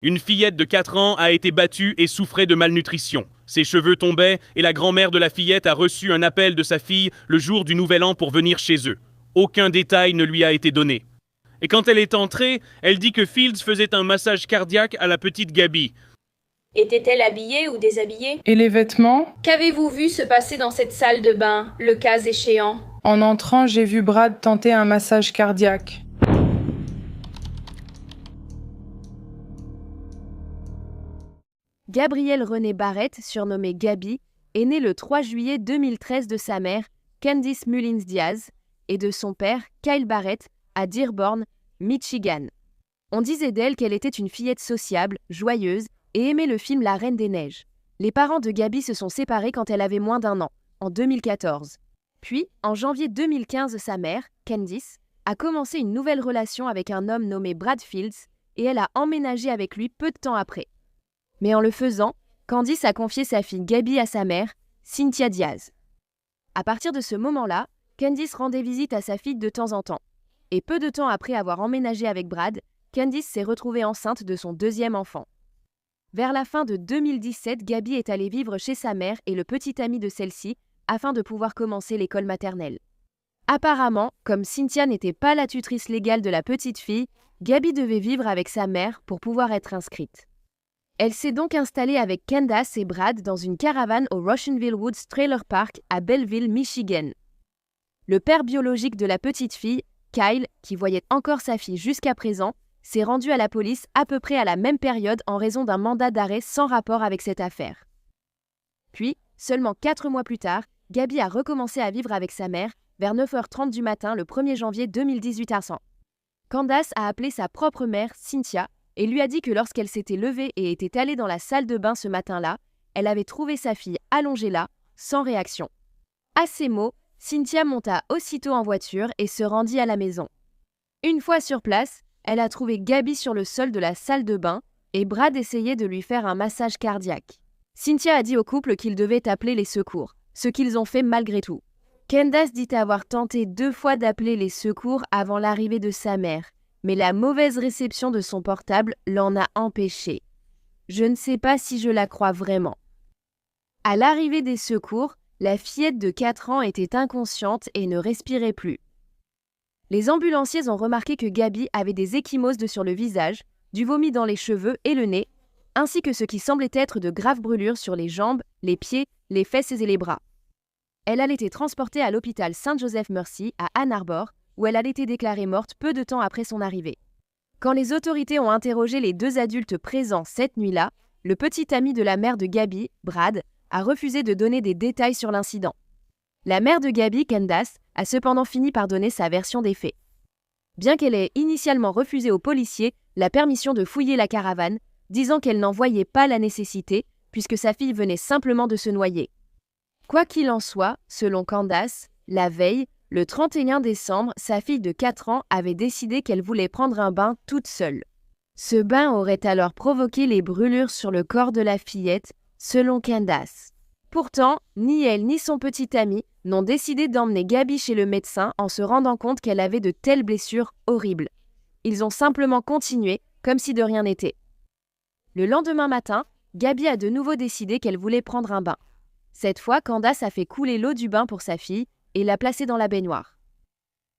Une fillette de 4 ans a été battue et souffrait de malnutrition. Ses cheveux tombaient et la grand-mère de la fillette a reçu un appel de sa fille le jour du Nouvel An pour venir chez eux. Aucun détail ne lui a été donné. Et quand elle est entrée, elle dit que Fields faisait un massage cardiaque à la petite Gabby. Était-elle habillée ou déshabillée? Et les vêtements? Qu'avez-vous vu se passer dans cette salle de bain, le cas échéant? En entrant, j'ai vu Brad tenter un massage cardiaque. Gabrielle Renée Barrett, surnommée Gaby, est née le 3 juillet 2013 de sa mère, Candice Mullins Diaz, et de son père, Kyle Barrett, à Dearborn, Michigan. On disait d'elle qu'elle était une fillette sociable, joyeuse, et aimait le film La Reine des Neiges. Les parents de Gaby se sont séparés quand elle avait moins d'1 an, en 2014. Puis, en janvier 2015, sa mère, Candice, a commencé une nouvelle relation avec un homme nommé Brad Fields, et elle a emménagé avec lui peu de temps après. Mais en le faisant, Candice a confié sa fille Gaby à sa mère, Cynthia Diaz. À partir de ce moment-là, Candice rendait visite à sa fille de temps en temps. Et peu de temps après avoir emménagé avec Brad, Candice s'est retrouvée enceinte de son 2e enfant. Vers la fin de 2017, Gaby est allée vivre chez sa mère et le petit ami de celle-ci afin de pouvoir commencer l'école maternelle. Apparemment, comme Cynthia n'était pas la tutrice légale de la petite fille, Gaby devait vivre avec sa mère pour pouvoir être inscrite. Elle s'est donc installée avec Candace et Brad dans une caravane au Russianville Woods Trailer Park à Belleville, Michigan. Le père biologique de la petite fille, Kyle, qui voyait encore sa fille jusqu'à présent, s'est rendu à la police à peu près à la même période en raison d'un mandat d'arrêt sans rapport avec cette affaire. Puis, seulement 4 mois plus tard, Gaby a recommencé à vivre avec sa mère vers 9h30 du matin le 1er janvier 2018 à 100. Candace a appelé sa propre mère, Cynthia, et lui a dit que lorsqu'elle s'était levée et était allée dans la salle de bain ce matin-là, elle avait trouvé sa fille allongée là, sans réaction. À ces mots, Cynthia monta aussitôt en voiture et se rendit à la maison. Une fois sur place, elle a trouvé Gaby sur le sol de la salle de bain et Brad essayait de lui faire un massage cardiaque. Cynthia a dit au couple qu'ils devaient appeler les secours, ce qu'ils ont fait malgré tout. Candace dit avoir tenté 2 fois d'appeler les secours avant l'arrivée de sa mère, mais la mauvaise réception de son portable l'en a empêchée. Je ne sais pas si je la crois vraiment. À l'arrivée des secours, la fillette de 4 ans était inconsciente et ne respirait plus. Les ambulanciers ont remarqué que Gaby avait des ecchymoses sur le visage, du vomi dans les cheveux et le nez, ainsi que ce qui semblait être de graves brûlures sur les jambes, les pieds, les fesses et les bras. Elle a été transportée à l'hôpital St. Joseph Mercy à Ann Arbor, où elle a été déclarée morte peu de temps après son arrivée. Quand les autorités ont interrogé les 2 adultes présents cette nuit-là, le petit ami de la mère de Gaby, Brad, a refusé de donner des détails sur l'incident. La mère de Gaby, Candace, a cependant fini par donner sa version des faits. Bien qu'elle ait initialement refusé aux policiers la permission de fouiller la caravane, disant qu'elle n'en voyait pas la nécessité, puisque sa fille venait simplement de se noyer. Quoi qu'il en soit, selon Candace, la veille, le 31 décembre, sa fille de 4 ans avait décidé qu'elle voulait prendre un bain toute seule. Ce bain aurait alors provoqué les brûlures sur le corps de la fillette, selon Candace. Pourtant, ni elle ni son petit ami n'ont décidé d'emmener Gaby chez le médecin en se rendant compte qu'elle avait de telles blessures horribles. Ils ont simplement continué, comme si de rien n'était. Le lendemain matin, Gaby a de nouveau décidé qu'elle voulait prendre un bain. Cette fois, Candace a fait couler l'eau du bain pour sa fille et l'a placée dans la baignoire.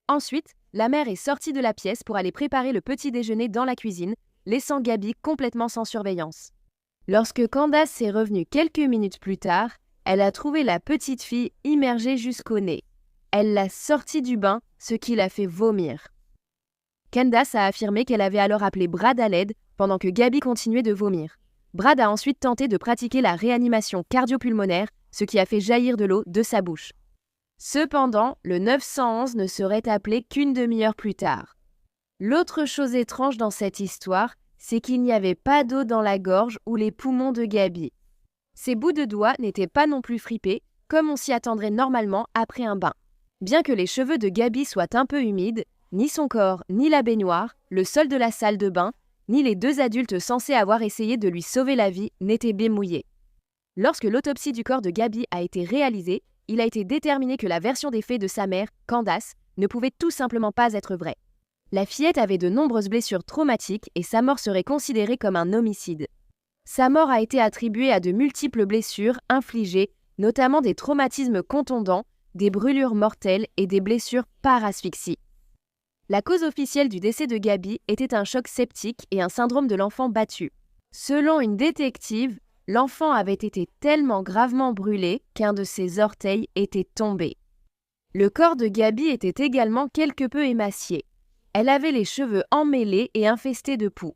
Ensuite, la mère est sortie de la pièce pour aller préparer le petit déjeuner dans la cuisine, laissant Gaby complètement sans surveillance. Lorsque Candace est revenue quelques minutes plus tard, elle a trouvé la petite fille immergée jusqu'au nez. Elle l'a sortie du bain, ce qui l'a fait vomir. Candace a affirmé qu'elle avait alors appelé Brad à l'aide pendant que Gaby continuait de vomir. Brad a ensuite tenté de pratiquer la réanimation cardio-pulmonaire, ce qui a fait jaillir de l'eau de sa bouche. Cependant, le 911 ne serait appelé qu'une demi-heure plus tard. L'autre chose étrange dans cette histoire, c'est qu'il n'y avait pas d'eau dans la gorge ou les poumons de Gaby. Ses bouts de doigts n'étaient pas non plus fripés, comme on s'y attendrait normalement après un bain. Bien que les cheveux de Gaby soient un peu humides, ni son corps, ni la baignoire, le sol de la salle de bain, ni les 2 adultes censés avoir essayé de lui sauver la vie n'étaient bien mouillés. Lorsque l'autopsie du corps de Gaby a été réalisée, il a été déterminé que la version des faits de sa mère, Candace, ne pouvait tout simplement pas être vraie. La fillette avait de nombreuses blessures traumatiques et sa mort serait considérée comme un homicide. Sa mort a été attribuée à de multiples blessures infligées, notamment des traumatismes contondants, des brûlures mortelles et des blessures par asphyxie. La cause officielle du décès de Gabby était un choc septique et un syndrome de l'enfant battu. Selon une détective, l'enfant avait été tellement gravement brûlé qu'un de ses orteils était tombé. Le corps de Gabby était également quelque peu émacié. Elle avait les cheveux emmêlés et infestés de poux.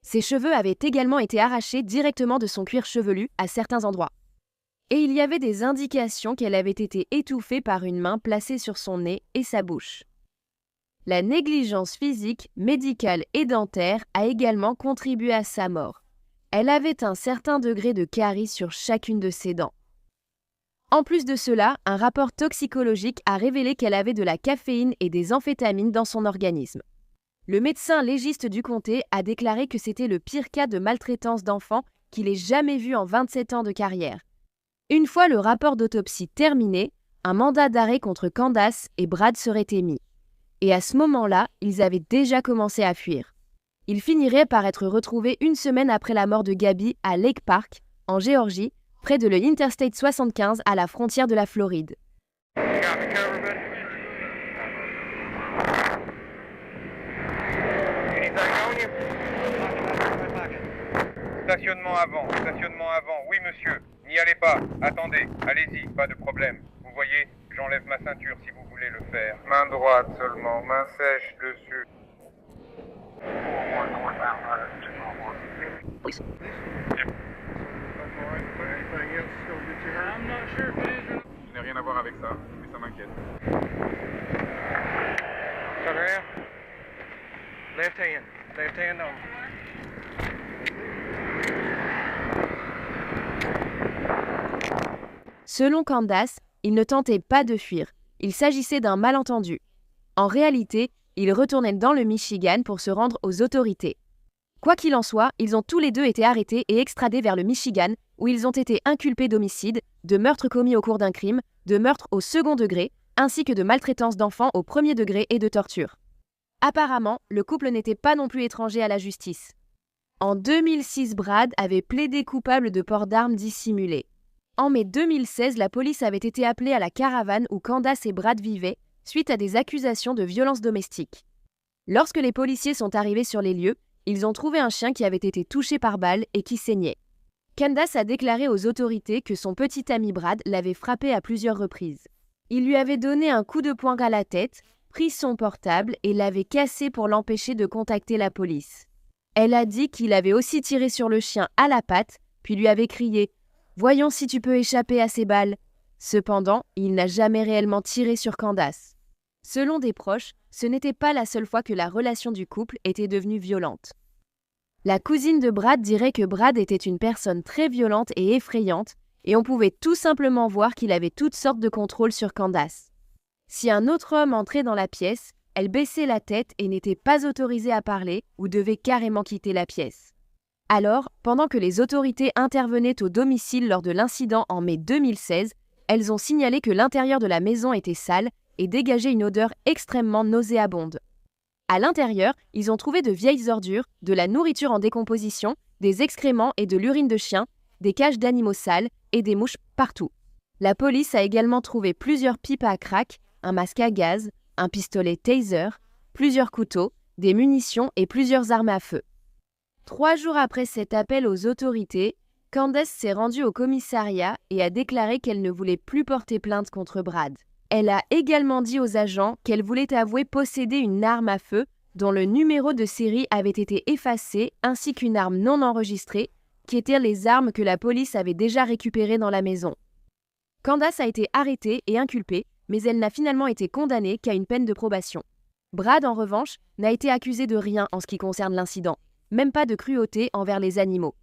Ses cheveux avaient également été arrachés directement de son cuir chevelu à certains endroits. Et il y avait des indications qu'elle avait été étouffée par une main placée sur son nez et sa bouche. La négligence physique, médicale et dentaire a également contribué à sa mort. Elle avait un certain degré de carie sur chacune de ses dents. En plus de cela, un rapport toxicologique a révélé qu'elle avait de la caféine et des amphétamines dans son organisme. Le médecin légiste du comté a déclaré que c'était le pire cas de maltraitance d'enfant qu'il ait jamais vu en 27 ans de carrière. Une fois le rapport d'autopsie terminé, un mandat d'arrêt contre Candace et Brad serait émis. Et à ce moment-là, ils avaient déjà commencé à fuir. Ils finiraient par être retrouvés une semaine après la mort de Gabby à Lake Park, en Géorgie, près de l'Interstate 75 à la frontière de la Floride. Stationnement avant, oui monsieur, n'y allez pas, attendez, allez-y, pas de problème. Vous voyez, j'enlève ma ceinture si vous voulez le faire. Main droite seulement, main sèche dessus. Je n'ai rien à voir avec ça, mais ça m'inquiète. Left hand on. Selon Candace, il ne tentait pas de fuir. Il s'agissait d'un malentendu. En réalité, il retournait dans le Michigan pour se rendre aux autorités. Quoi qu'il en soit, ils ont tous les deux été arrêtés et extradés vers le Michigan, où ils ont été inculpés d'homicide, de meurtre commis au cours d'un crime, de meurtre au second degré, ainsi que de maltraitance d'enfants au premier degré et de torture. Apparemment, le couple n'était pas non plus étranger à la justice. En 2006, Brad avait plaidé coupable de port d'armes dissimulées. En mai 2016, la police avait été appelée à la caravane où Candace et Brad vivaient, suite à des accusations de violence domestique. Lorsque les policiers sont arrivés sur les lieux, ils ont trouvé un chien qui avait été touché par balle et qui saignait. Candace a déclaré aux autorités que son petit ami Brad l'avait frappé à plusieurs reprises. Il lui avait donné un coup de poing à la tête, pris son portable et l'avait cassé pour l'empêcher de contacter la police. Elle a dit qu'il avait aussi tiré sur le chien à la patte, puis lui avait crié « Voyons si tu peux échapper à ces balles ». Cependant, il n'a jamais réellement tiré sur Candace. Selon des proches, ce n'était pas la seule fois que la relation du couple était devenue violente. La cousine de Brad dirait que Brad était une personne très violente et effrayante, et on pouvait tout simplement voir qu'il avait toutes sortes de contrôle sur Candace. Si un autre homme entrait dans la pièce, elle baissait la tête et n'était pas autorisée à parler ou devait carrément quitter la pièce. Alors, pendant que les autorités intervenaient au domicile lors de l'incident en mai 2016, elles ont signalé que l'intérieur de la maison était sale et dégageait une odeur extrêmement nauséabonde. À l'intérieur, ils ont trouvé de vieilles ordures, de la nourriture en décomposition, des excréments et de l'urine de chien, des cages d'animaux sales et des mouches partout. La police a également trouvé plusieurs pipes à crack, un masque à gaz, un pistolet taser, plusieurs couteaux, des munitions et plusieurs armes à feu. 3 jours après cet appel aux autorités, Candace s'est rendue au commissariat et a déclaré qu'elle ne voulait plus porter plainte contre Brad. Elle a également dit aux agents qu'elle voulait avouer posséder une arme à feu dont le numéro de série avait été effacé ainsi qu'une arme non enregistrée, qui étaient les armes que la police avait déjà récupérées dans la maison. Candace a été arrêtée et inculpée, mais elle n'a finalement été condamnée qu'à une peine de probation. Brad, en revanche, n'a été accusé de rien en ce qui concerne l'incident, même pas de cruauté envers les animaux.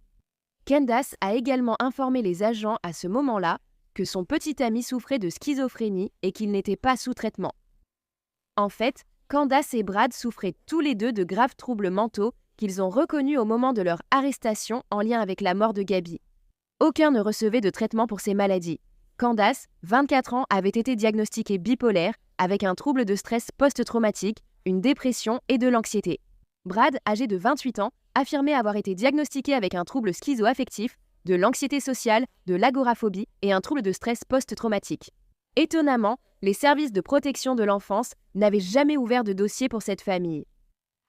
Candace a également informé les agents à ce moment-là que son petit ami souffrait de schizophrénie et qu'il n'était pas sous traitement. En fait, Candace et Brad souffraient tous les deux de graves troubles mentaux qu'ils ont reconnus au moment de leur arrestation en lien avec la mort de Gabby. Aucun ne recevait de traitement pour ces maladies. Candace, 24 ans, avait été diagnostiquée bipolaire avec un trouble de stress post-traumatique, une dépression et de l'anxiété. Brad, âgé de 28 ans, affirmait avoir été diagnostiqué avec un trouble schizo-affectif, de l'anxiété sociale, de l'agoraphobie et un trouble de stress post-traumatique. Étonnamment, les services de protection de l'enfance n'avaient jamais ouvert de dossier pour cette famille.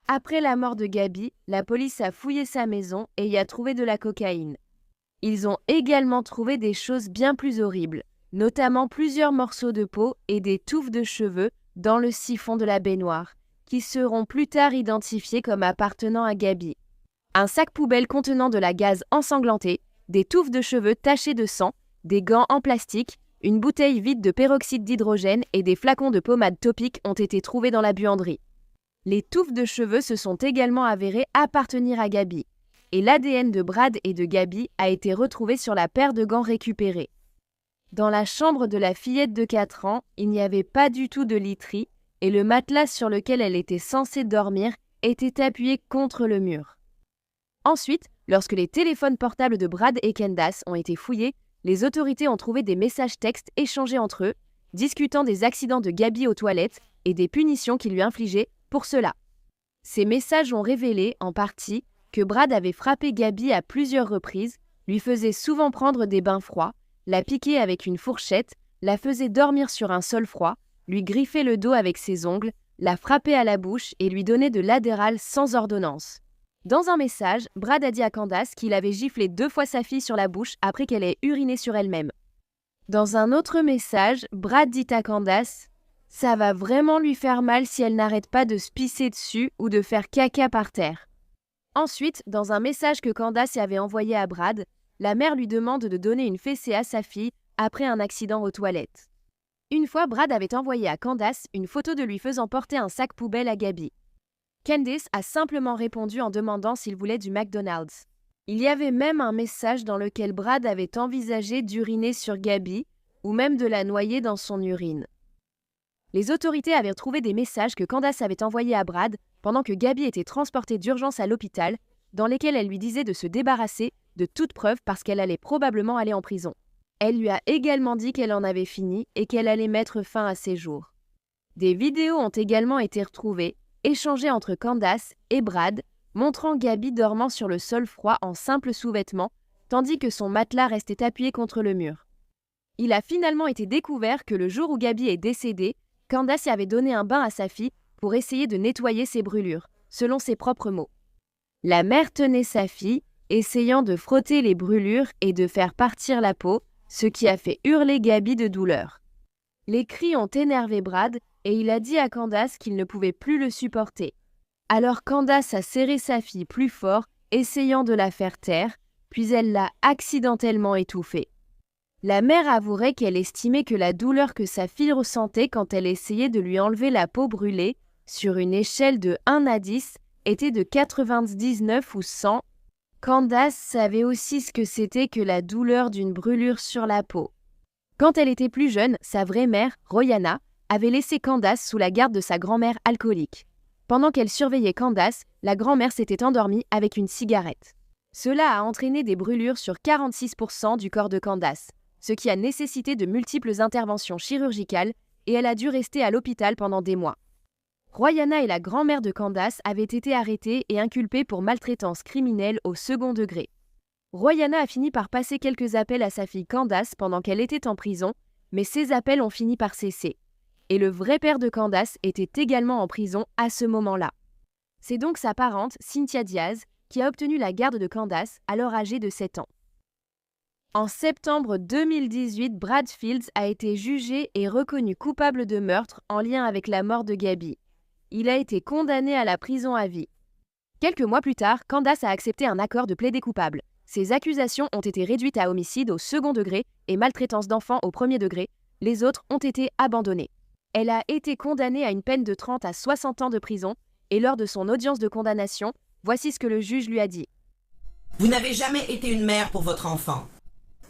Après la mort de Gabby, la police a fouillé sa maison et y a trouvé de la cocaïne. Ils ont également trouvé des choses bien plus horribles, notamment plusieurs morceaux de peau et des touffes de cheveux dans le siphon de la baignoire, qui seront plus tard identifiés comme appartenant à Gabby. Un sac poubelle contenant de la gaze ensanglantée, des touffes de cheveux tachées de sang, des gants en plastique, une bouteille vide de peroxyde d'hydrogène et des flacons de pommade topique ont été trouvés dans la buanderie. Les touffes de cheveux se sont également avérées appartenir à Gabby, et l'ADN de Brad et de Gabby a été retrouvé sur la paire de gants récupérés. Dans la chambre de la fillette de 4 ans, il n'y avait pas du tout de literie, et le matelas sur lequel elle était censée dormir était appuyé contre le mur. Ensuite, lorsque les téléphones portables de Brad et Candace ont été fouillés, les autorités ont trouvé des messages textes échangés entre eux, discutant des accidents de Gabby aux toilettes et des punitions qu'ils lui infligeaient pour cela. Ces messages ont révélé, en partie, que Brad avait frappé Gabby à plusieurs reprises, lui faisait souvent prendre des bains froids, la piquait avec une fourchette, la faisait dormir sur un sol froid, lui griffait le dos avec ses ongles, la frappait à la bouche et lui donnait de l'Adderall sans ordonnance. Dans un message, Brad a dit à Candace qu'il avait giflé 2 fois sa fille sur la bouche après qu'elle ait uriné sur elle-même. Dans un autre message, Brad dit à Candace « Ça va vraiment lui faire mal si elle n'arrête pas de se pisser dessus ou de faire caca par terre. » Ensuite, dans un message que Candace avait envoyé à Brad, la mère lui demande de donner une fessée à sa fille après un accident aux toilettes. Une fois, Brad avait envoyé à Candace une photo de lui faisant porter un sac poubelle à Gabby. Candace a simplement répondu en demandant s'il voulait du McDonald's. Il y avait même un message dans lequel Brad avait envisagé d'uriner sur Gabby ou même de la noyer dans son urine. Les autorités avaient trouvé des messages que Candace avait envoyés à Brad pendant que Gabby était transportée d'urgence à l'hôpital, dans lesquels elle lui disait de se débarrasser de toute preuve parce qu'elle allait probablement aller en prison. Elle lui a également dit qu'elle en avait fini et qu'elle allait mettre fin à ses jours. Des vidéos ont également été retrouvées, échangées entre Candace et Brad, montrant Gabby dormant sur le sol froid en simple sous-vêtements, tandis que son matelas restait appuyé contre le mur. Il a finalement été découvert que le jour où Gabby est décédée, Candace avait donné un bain à sa fille pour essayer de nettoyer ses brûlures, selon ses propres mots. La mère tenait sa fille, essayant de frotter les brûlures et de faire partir la peau, ce qui a fait hurler Gabby de douleur. Les cris ont énervé Brad et il a dit à Candace qu'il ne pouvait plus le supporter. Alors Candace a serré sa fille plus fort, essayant de la faire taire, puis elle l'a accidentellement étouffée. La mère avouerait qu'elle estimait que la douleur que sa fille ressentait quand elle essayait de lui enlever la peau brûlée, sur une échelle de 1 à 10, était de 99 ou 100. Candace savait aussi ce que c'était que la douleur d'une brûlure sur la peau. Quand elle était plus jeune, sa vraie mère, Royana, avait laissé Candace sous la garde de sa grand-mère alcoolique. Pendant qu'elle surveillait Candace, la grand-mère s'était endormie avec une cigarette. Cela a entraîné des brûlures sur 46% du corps de Candace, ce qui a nécessité de multiples interventions chirurgicales et elle a dû rester à l'hôpital pendant des mois. Royana et la grand-mère de Candace avaient été arrêtées et inculpées pour maltraitance criminelle au second degré. Royana a fini par passer quelques appels à sa fille Candace pendant qu'elle était en prison, mais ces appels ont fini par cesser. Et le vrai père de Candace était également en prison à ce moment-là. C'est donc sa parente, Cynthia Diaz, qui a obtenu la garde de Candace, alors âgée de 7 ans. En septembre 2018, Brad Fields a été jugé et reconnu coupable de meurtre en lien avec la mort de Gabby. Il a été condamné à la prison à vie. Quelques mois plus tard, Candace a accepté un accord de plaider coupable. Ses accusations ont été réduites à homicide au second degré et maltraitance d'enfants au premier degré. Les autres ont été abandonnées. Elle a été condamnée à une peine de 30 à 60 ans de prison et lors de son audience de condamnation, voici ce que le juge lui a dit. Vous n'avez jamais été une mère pour votre enfant.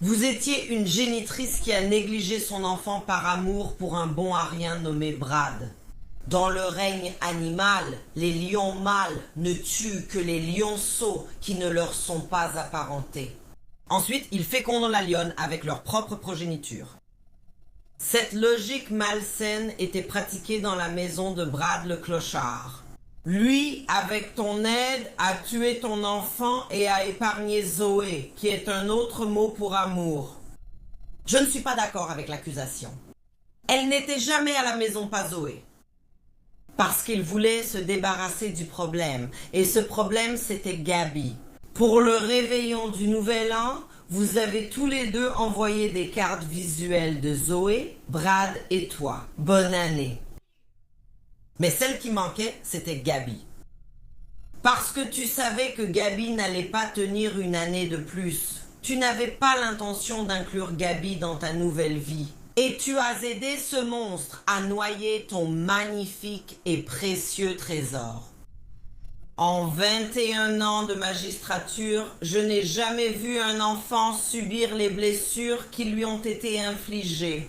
Vous étiez une génitrice qui a négligé son enfant par amour pour un bon à rien nommé Brad. Dans le règne animal, les lions mâles ne tuent que les lionceaux qui ne leur sont pas apparentés. Ensuite, ils fécondent la lionne avec leur propre progéniture. Cette logique malsaine était pratiquée dans la maison de Brad le clochard. Lui, avec ton aide, a tué ton enfant et a épargné Zoé, qui est un autre mot pour amour. Je ne suis pas d'accord avec l'accusation. Elle n'était jamais à la maison, pas Zoé. Parce qu'il voulait se débarrasser du problème. Et ce problème, c'était Gabi. Pour le réveillon du Nouvel An, vous avez tous les deux envoyé des cartes visuelles de Zoé, Brad et toi. Bonne année. Mais celle qui manquait, c'était Gabi. Parce que tu savais que Gabi n'allait pas tenir une année de plus. Tu n'avais pas l'intention d'inclure Gabi dans ta nouvelle vie. Et tu as aidé ce monstre à noyer ton magnifique et précieux trésor. En 21 ans de magistrature, je n'ai jamais vu un enfant subir les blessures qui lui ont été infligées.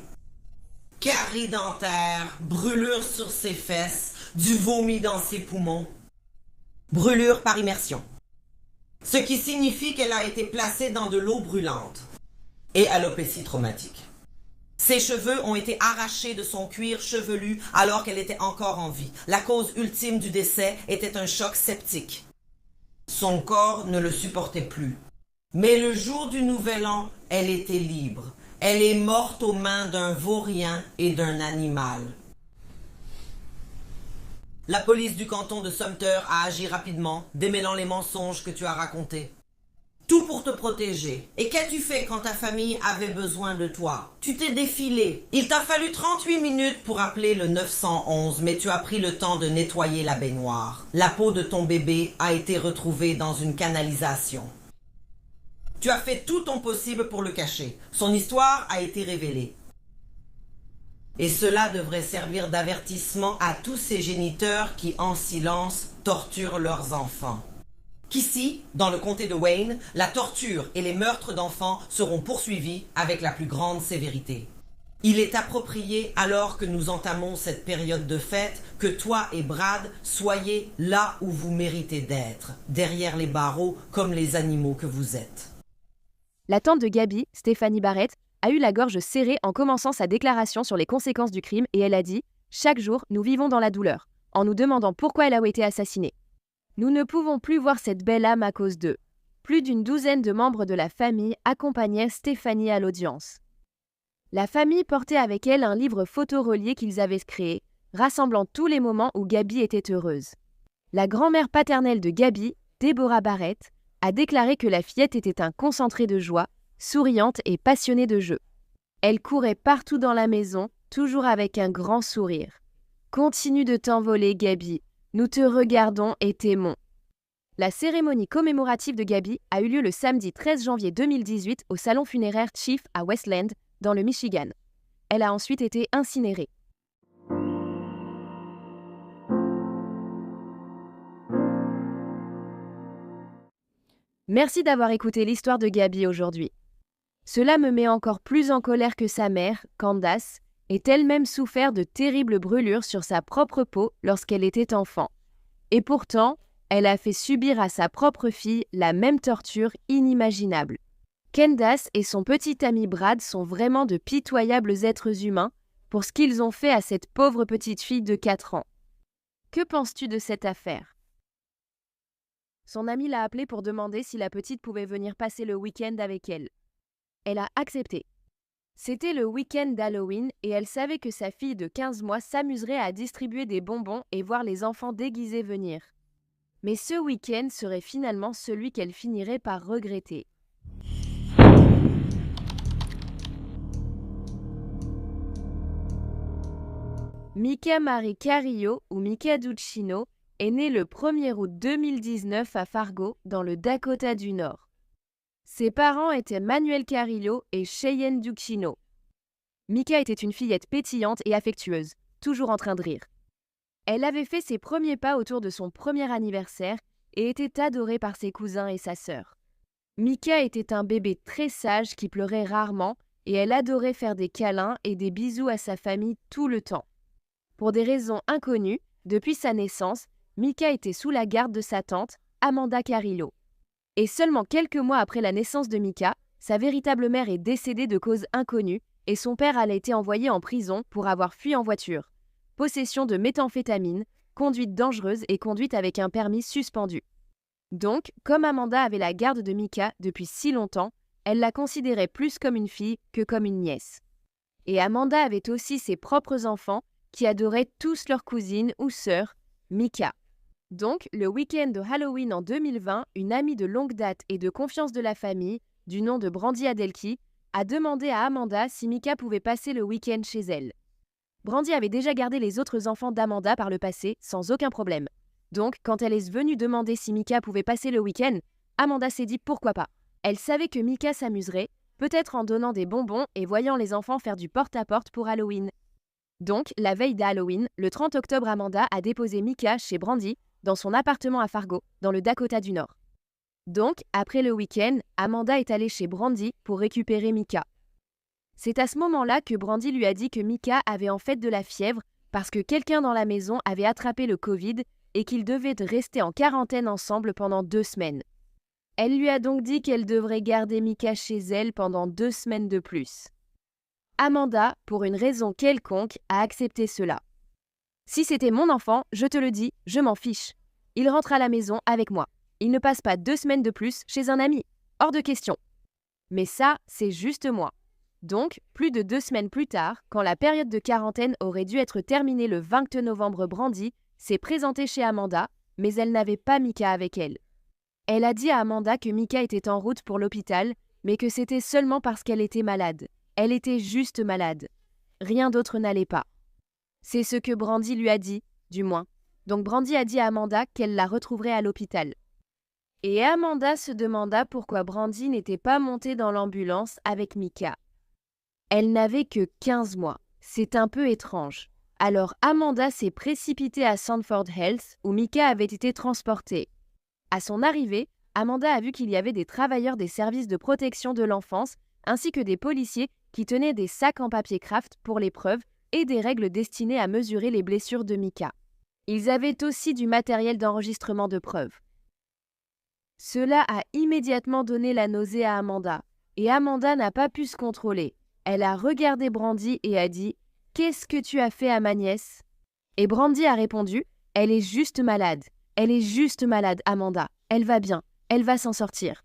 Carie dentaire, brûlure sur ses fesses, du vomi dans ses poumons. Brûlure par immersion. Ce qui signifie qu'elle a été placée dans de l'eau brûlante. Et alopécie traumatique. Ses cheveux ont été arrachés de son cuir chevelu alors qu'elle était encore en vie. La cause ultime du décès était un choc septique. Son corps ne le supportait plus. Mais le jour du Nouvel An, elle était libre. Elle est morte aux mains d'un vaurien et d'un animal. La police du canton de Sumter a agi rapidement, démêlant les mensonges que tu as racontés. Tout pour te protéger. Et qu'as-tu fait quand ta famille avait besoin de toi? Tu t'es défilé. Il t'a fallu 38 minutes pour appeler le 911, mais tu as pris le temps de nettoyer la baignoire. La peau de ton bébé a été retrouvée dans une canalisation. Tu as fait tout ton possible pour le cacher. Son histoire a été révélée. Et cela devrait servir d'avertissement à tous ces géniteurs qui, en silence, torturent leurs enfants. Qu'ici, dans le comté de Wayne, la torture et les meurtres d'enfants seront poursuivis avec la plus grande sévérité. Il est approprié, alors que nous entamons cette période de fête, que toi et Brad soyez là où vous méritez d'être, derrière les barreaux comme les animaux que vous êtes. La tante de Gabi, Stéphanie Barrett, a eu la gorge serrée en commençant sa déclaration sur les conséquences du crime et elle a dit « Chaque jour, nous vivons dans la douleur, en nous demandant pourquoi elle a été assassinée. Nous ne pouvons plus voir cette belle âme à cause d'eux. » Plus d'une douzaine de membres de la famille accompagnaient Stéphanie à l'audience. La famille portait avec elle un livre photo-relié qu'ils avaient créé, rassemblant tous les moments où Gabi était heureuse. La grand-mère paternelle de Gabi, Deborah Barrett, a déclaré que la fillette était un concentré de joie, souriante et passionnée de jeu. Elle courait partout dans la maison, toujours avec un grand sourire. « Continue de t'envoler, Gabi. Nous te regardons et t'aimons. » La cérémonie commémorative de Gabi a eu lieu le samedi 13 janvier 2018 au salon funéraire Chief à Westland, dans le Michigan. Elle a ensuite été incinérée. Merci d'avoir écouté l'histoire de Gabi aujourd'hui. Cela me met encore plus en colère que sa mère, Candace, ait elle-même souffert de terribles brûlures sur sa propre peau lorsqu'elle était enfant. Et pourtant, elle a fait subir à sa propre fille la même torture inimaginable. Candace et son petit ami Brad sont vraiment de pitoyables êtres humains pour ce qu'ils ont fait à cette pauvre petite fille de 4 ans. Que penses-tu de cette affaire? Son ami l'a appelée pour demander si la petite pouvait venir passer le week-end avec elle. Elle a accepté. C'était le week-end d'Halloween et elle savait que sa fille de 15 mois s'amuserait à distribuer des bonbons et voir les enfants déguisés venir. Mais ce week-end serait finalement celui qu'elle finirait par regretter. Mika Marie Carrillo, ou Mika Duccino, est née le 1er août 2019 à Fargo, dans le Dakota du Nord. Ses parents étaient Manuel Carrillo et Cheyenne Duccino. Mika était une fillette pétillante et affectueuse, toujours en train de rire. Elle avait fait ses premiers pas autour de son premier anniversaire et était adorée par ses cousins et sa sœur. Mika était un bébé très sage qui pleurait rarement et elle adorait faire des câlins et des bisous à sa famille tout le temps. Pour des raisons inconnues, depuis sa naissance, Mika était sous la garde de sa tante, Amanda Carrillo. Et seulement quelques mois après la naissance de Mika, sa véritable mère est décédée de cause inconnue et son père a été envoyé en prison pour avoir fui en voiture, possession de méthamphétamine, conduite dangereuse et conduite avec un permis suspendu. Donc, comme Amanda avait la garde de Micah depuis si longtemps, elle la considérait plus comme une fille que comme une nièce. Et Amanda avait aussi ses propres enfants qui adoraient tous leur cousine ou sœur, Micah. Donc, le week-end de Halloween en 2020, une amie de longue date et de confiance de la famille, du nom de Brandy Adelky, a demandé à Amanda si Micah pouvait passer le week-end chez elle. Brandy avait déjà gardé les autres enfants d'Amanda par le passé, sans aucun problème. Donc, quand elle est venue demander si Micah pouvait passer le week-end, Amanda s'est dit pourquoi pas. Elle savait que Micah s'amuserait, peut-être en donnant des bonbons et voyant les enfants faire du porte-à-porte pour Halloween. Donc, la veille d'Halloween, le 30 octobre, Amanda a déposé Micah chez Brandy, dans son appartement à Fargo, dans le Dakota du Nord. Donc, après le week-end, Amanda est allée chez Brandy pour récupérer Micah. C'est à ce moment-là que Brandy lui a dit que Micah avait en fait de la fièvre parce que quelqu'un dans la maison avait attrapé le Covid et qu'ils devaient rester en quarantaine ensemble pendant 2 semaines. Elle lui a donc dit qu'elle devrait garder Micah chez elle pendant 2 semaines de plus. Amanda, pour une raison quelconque, a accepté cela. Si c'était mon enfant, je te le dis, je m'en fiche. Il rentre à la maison avec moi. Il ne passe pas 2 semaines de plus chez un ami. Hors de question. Mais ça, c'est juste moi. Donc, plus de 2 semaines plus tard, quand la période de quarantaine aurait dû être terminée le 20 novembre, Brandy s'est présentée chez Amanda, mais elle n'avait pas Micah avec elle. Elle a dit à Amanda que Micah était en route pour l'hôpital, mais que c'était seulement parce qu'elle était malade. Elle était juste malade. Rien d'autre n'allait pas. C'est ce que Brandy lui a dit, du moins. Donc Brandy a dit à Amanda qu'elle la retrouverait à l'hôpital. Et Amanda se demanda pourquoi Brandy n'était pas montée dans l'ambulance avec Micah. Elle n'avait que 15 mois. C'est un peu étrange. Alors Amanda s'est précipitée à Sanford Health, où Micah avait été transportée. À son arrivée, Amanda a vu qu'il y avait des travailleurs des services de protection de l'enfance, ainsi que des policiers qui tenaient des sacs en papier craft pour les preuves et des règles destinées à mesurer les blessures de Micah. Ils avaient aussi du matériel d'enregistrement de preuves. Cela a immédiatement donné la nausée à Amanda, et Amanda n'a pas pu se contrôler. Elle a regardé Brandy et a dit « Qu'est-ce que tu as fait à ma nièce ?» Et Brandy a répondu « Elle est juste malade. Elle est juste malade, Amanda. Elle va bien. Elle va s'en sortir. »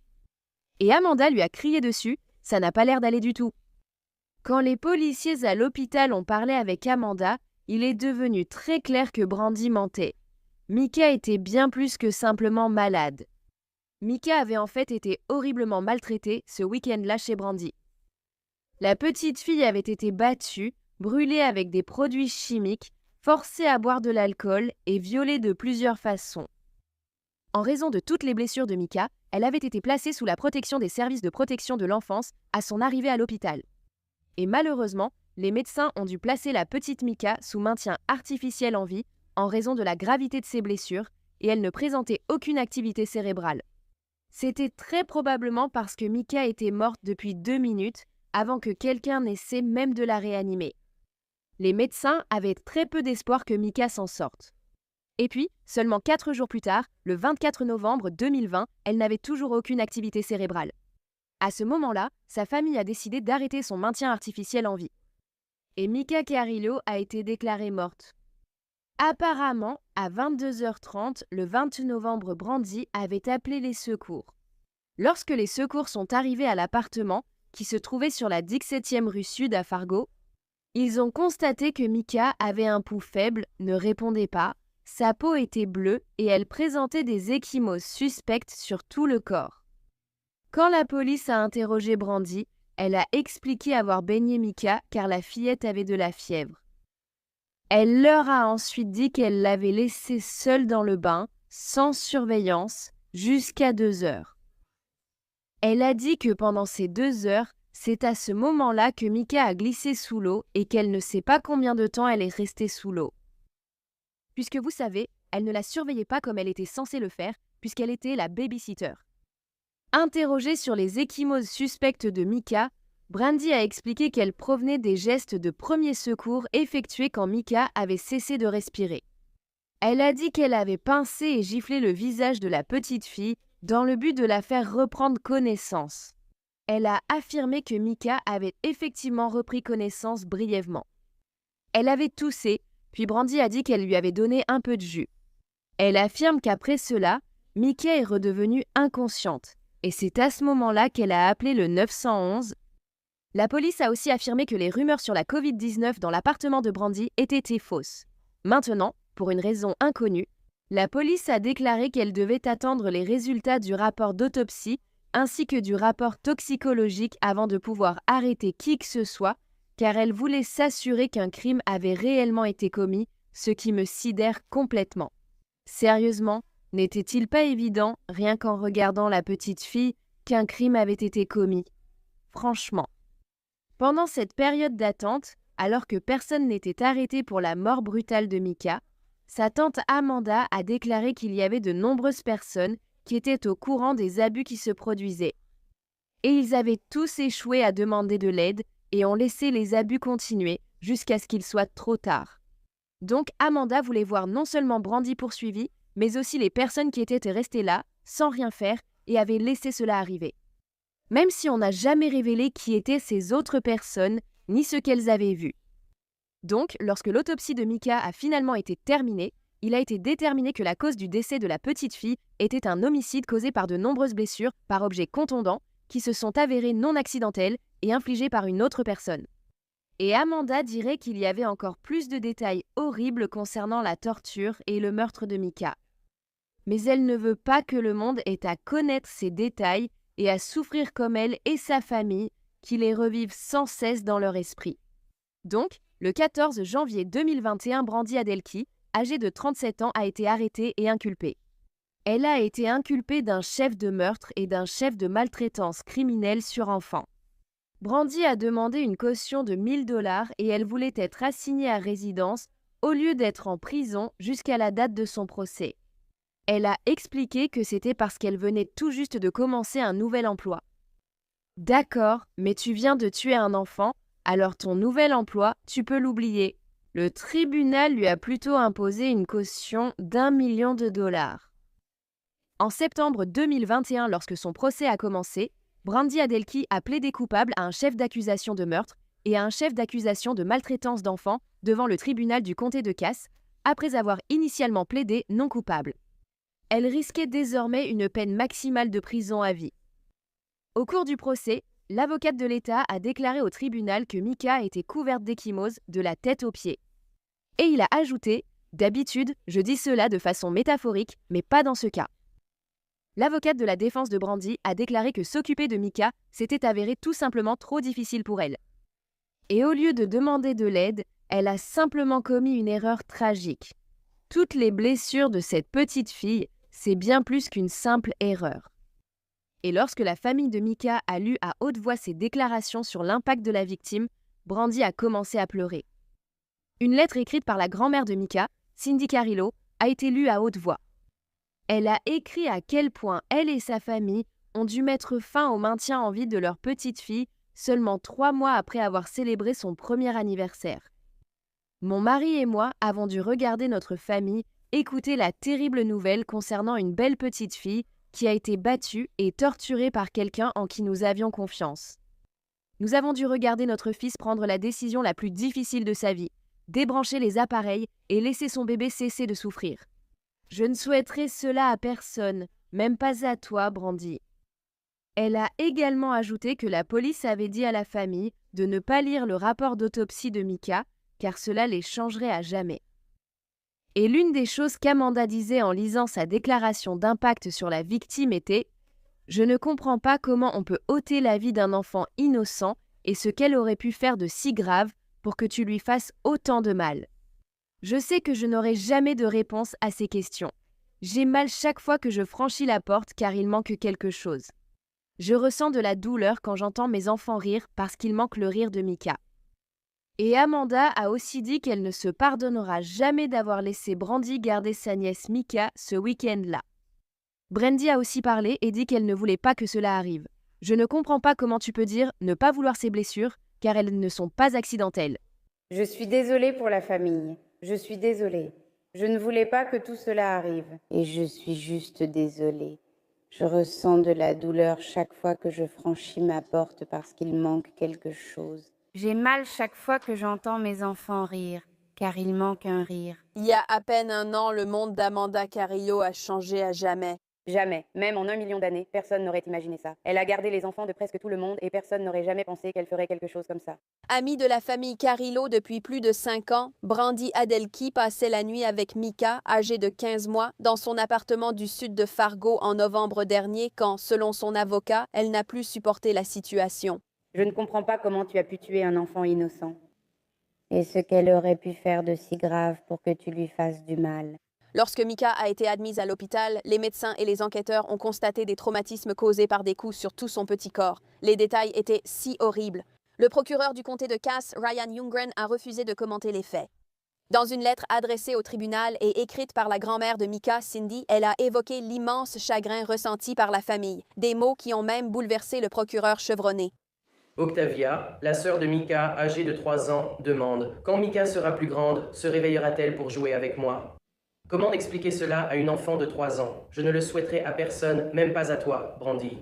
Et Amanda lui a crié dessus « Ça n'a pas l'air d'aller du tout. » Quand les policiers à l'hôpital ont parlé avec Amanda, il est devenu très clair que Brandy mentait. Micah était bien plus que simplement malade. Micah avait en fait été horriblement maltraitée ce week-end-là chez Brandy. La petite fille avait été battue, brûlée avec des produits chimiques, forcée à boire de l'alcool et violée de plusieurs façons. En raison de toutes les blessures de Micah, elle avait été placée sous la protection des services de protection de l'enfance à son arrivée à l'hôpital. Et malheureusement, les médecins ont dû placer la petite Micah sous maintien artificiel en vie en raison de la gravité de ses blessures et elle ne présentait aucune activité cérébrale. C'était très probablement parce que Micah était morte depuis 2 minutes avant que quelqu'un n'essaie même de la réanimer. Les médecins avaient très peu d'espoir que Micah s'en sorte. Et puis, seulement 4 jours plus tard, le 24 novembre 2020, elle n'avait toujours aucune activité cérébrale. À ce moment-là, sa famille a décidé d'arrêter son maintien artificiel en vie. Et Micah Carrillo a été déclarée morte. Apparemment, à 22h30, le 20 novembre, Brandy avait appelé les secours. Lorsque les secours sont arrivés à l'appartement, qui se trouvait sur la 17e rue Sud à Fargo, ils ont constaté que Micah avait un pouls faible, ne répondait pas, sa peau était bleue et elle présentait des ecchymoses suspectes sur tout le corps. Quand la police a interrogé Brandy, elle a expliqué avoir baigné Micah car la fillette avait de la fièvre. Elle leur a ensuite dit qu'elle l'avait laissée seule dans le bain, sans surveillance, jusqu'à 2 heures. Elle a dit que pendant ces 2 heures, c'est à ce moment-là que Micah a glissé sous l'eau et qu'elle ne sait pas combien de temps elle est restée sous l'eau. Puisque vous savez, elle ne la surveillait pas comme elle était censée le faire, puisqu'elle était la babysitter. Interrogée sur les ecchymoses suspectes de Micah, Brandy a expliqué qu'elle provenait des gestes de premier secours effectués quand Micah avait cessé de respirer. Elle a dit qu'elle avait pincé et giflé le visage de la petite fille dans le but de la faire reprendre connaissance. elle a affirmé que Micah avait effectivement repris connaissance brièvement. Elle avait toussé, puis Brandy a dit qu'elle lui avait donné un peu de jus. Elle affirme qu'après cela, Micah est redevenue inconsciente, et c'est à ce moment-là qu'elle a appelé le 911. La police a aussi affirmé que les rumeurs sur la Covid-19 dans l'appartement de Brandy étaient fausses. Maintenant, pour une raison inconnue, la police a déclaré qu'elle devait attendre les résultats du rapport d'autopsie ainsi que du rapport toxicologique avant de pouvoir arrêter qui que ce soit, car elle voulait s'assurer qu'un crime avait réellement été commis, ce qui me sidère complètement. Sérieusement, n'était-il pas évident, rien qu'en regardant la petite fille, qu'un crime avait été commis? Franchement. Pendant cette période d'attente, alors que personne n'était arrêté pour la mort brutale de Micah, sa tante Amanda a déclaré qu'il y avait de nombreuses personnes qui étaient au courant des abus qui se produisaient. Et ils avaient tous échoué à demander de l'aide et ont laissé les abus continuer jusqu'à ce qu'il soit trop tard. Donc Amanda voulait voir non seulement Brandy poursuivie, mais aussi les personnes qui étaient restées là, sans rien faire, et avaient laissé cela arriver. Même si on n'a jamais révélé qui étaient ces autres personnes, ni ce qu'elles avaient vu. Donc, lorsque l'autopsie de Micah a finalement été terminée, il a été déterminé que la cause du décès de la petite fille était un homicide causé par de nombreuses blessures par objets contondants qui se sont avérées non accidentelles et infligées par une autre personne. Et Amanda dirait qu'il y avait encore plus de détails horribles concernant la torture et le meurtre de Micah. Mais elle ne veut pas que le monde ait à connaître ces détails et à souffrir comme elle et sa famille, qui les revivent sans cesse dans leur esprit. Donc, le 14 janvier 2021, Brandy Adelky, âgée de 37 ans, a été arrêtée et inculpée. Elle a été inculpée d'un chef de meurtre et d'un chef de maltraitance criminelle sur enfant. Brandy a demandé une caution de 1 000 $ et elle voulait être assignée à résidence au lieu d'être en prison jusqu'à la date de son procès. Elle a expliqué que c'était parce qu'elle venait tout juste de commencer un nouvel emploi. D'accord, mais tu viens de tuer un enfant, alors ton nouvel emploi, tu peux l'oublier. Le tribunal lui a plutôt imposé une caution d'1 million de $. En septembre 2021, lorsque son procès a commencé, Brandy Adelky a plaidé coupable à un chef d'accusation de meurtre et à un chef d'accusation de maltraitance d'enfants devant le tribunal du comté de Cass, après avoir initialement plaidé non coupable. Elle risquait désormais une peine maximale de prison à vie. Au cours du procès, l'avocate de l'État a déclaré au tribunal que Micah était couverte d'ecchymose de la tête aux pieds. Et il a ajouté « D'habitude, je dis cela de façon métaphorique, mais pas dans ce cas ». L'avocate de la défense de Brandy a déclaré que s'occuper de Micah s'était avéré tout simplement trop difficile pour elle. Et au lieu de demander de l'aide, elle a simplement commis une erreur tragique. Toutes les blessures de cette petite fille, c'est bien plus qu'une simple erreur. Et lorsque la famille de Micah a lu à haute voix ses déclarations sur l'impact de la victime, Brandy a commencé à pleurer. Une lettre écrite par la grand-mère de Micah, Cindy Carillo, a été lue à haute voix. Elle a écrit à quel point elle et sa famille ont dû mettre fin au maintien en vie de leur petite fille seulement 3 mois après avoir célébré son premier anniversaire. Mon mari et moi avons dû regarder notre famille écouter la terrible nouvelle concernant une belle petite fille qui a été battue et torturée par quelqu'un en qui nous avions confiance. Nous avons dû regarder notre fils prendre la décision la plus difficile de sa vie, débrancher les appareils et laisser son bébé cesser de souffrir. Je ne souhaiterais cela à personne, même pas à toi, Brandy. Elle a également ajouté que la police avait dit à la famille de ne pas lire le rapport d'autopsie de Micah, car cela les changerait à jamais. Et l'une des choses qu'Amanda disait en lisant sa déclaration d'impact sur la victime était « Je ne comprends pas comment on peut ôter la vie d'un enfant innocent et ce qu'elle aurait pu faire de si grave pour que tu lui fasses autant de mal. Je sais que je n'aurai jamais de réponse à ces questions. J'ai mal chaque fois que je franchis la porte car il manque quelque chose. Je ressens de la douleur quand j'entends mes enfants rire parce qu'il manque le rire de Micah. » Et Amanda a aussi dit qu'elle ne se pardonnera jamais d'avoir laissé Brandy garder sa nièce Micah ce week-end-là. Brandy a aussi parlé et dit qu'elle ne voulait pas que cela arrive. Je ne comprends pas comment tu peux dire ne pas vouloir ces blessures, car elles ne sont pas accidentelles. Je suis désolée pour la famille. Je suis désolée. Je ne voulais pas que tout cela arrive. Et je suis juste désolée. Je ressens de la douleur chaque fois que je franchis ma porte parce qu'il manque quelque chose. J'ai mal chaque fois que j'entends mes enfants rire, car il manque un rire. Il y a à peine un an, le monde d'Amanda Carrillo a changé à jamais. Jamais, même en 1 million d'années, personne n'aurait imaginé ça. Elle a gardé les enfants de presque tout le monde et personne n'aurait jamais pensé qu'elle ferait quelque chose comme ça. Amie de la famille Carrillo depuis plus de 5 ans, Brandy Adelky passait la nuit avec Mika, âgée de 15 mois, dans son appartement du sud de Fargo en novembre dernier quand, selon son avocat, elle n'a plus supporté la situation. Je ne comprends pas comment tu as pu tuer un enfant innocent. Et ce qu'elle aurait pu faire de si grave pour que tu lui fasses du mal. Lorsque Mika a été admise à l'hôpital, les médecins et les enquêteurs ont constaté des traumatismes causés par des coups sur tout son petit corps. Les détails étaient si horribles. Le procureur du comté de Cass, Ryan Ljunggren, a refusé de commenter les faits. Dans une lettre adressée au tribunal et écrite par la grand-mère de Mika, Cindy, elle a évoqué l'immense chagrin ressenti par la famille, des mots qui ont même bouleversé le procureur chevronné. Octavia, la sœur de Mika, âgée de 3 ans, demande « Quand Mika sera plus grande, se réveillera-t-elle pour jouer avec moi ?» Comment expliquer cela à une enfant de 3 ans? Je ne le souhaiterais à personne, même pas à toi, Brandy.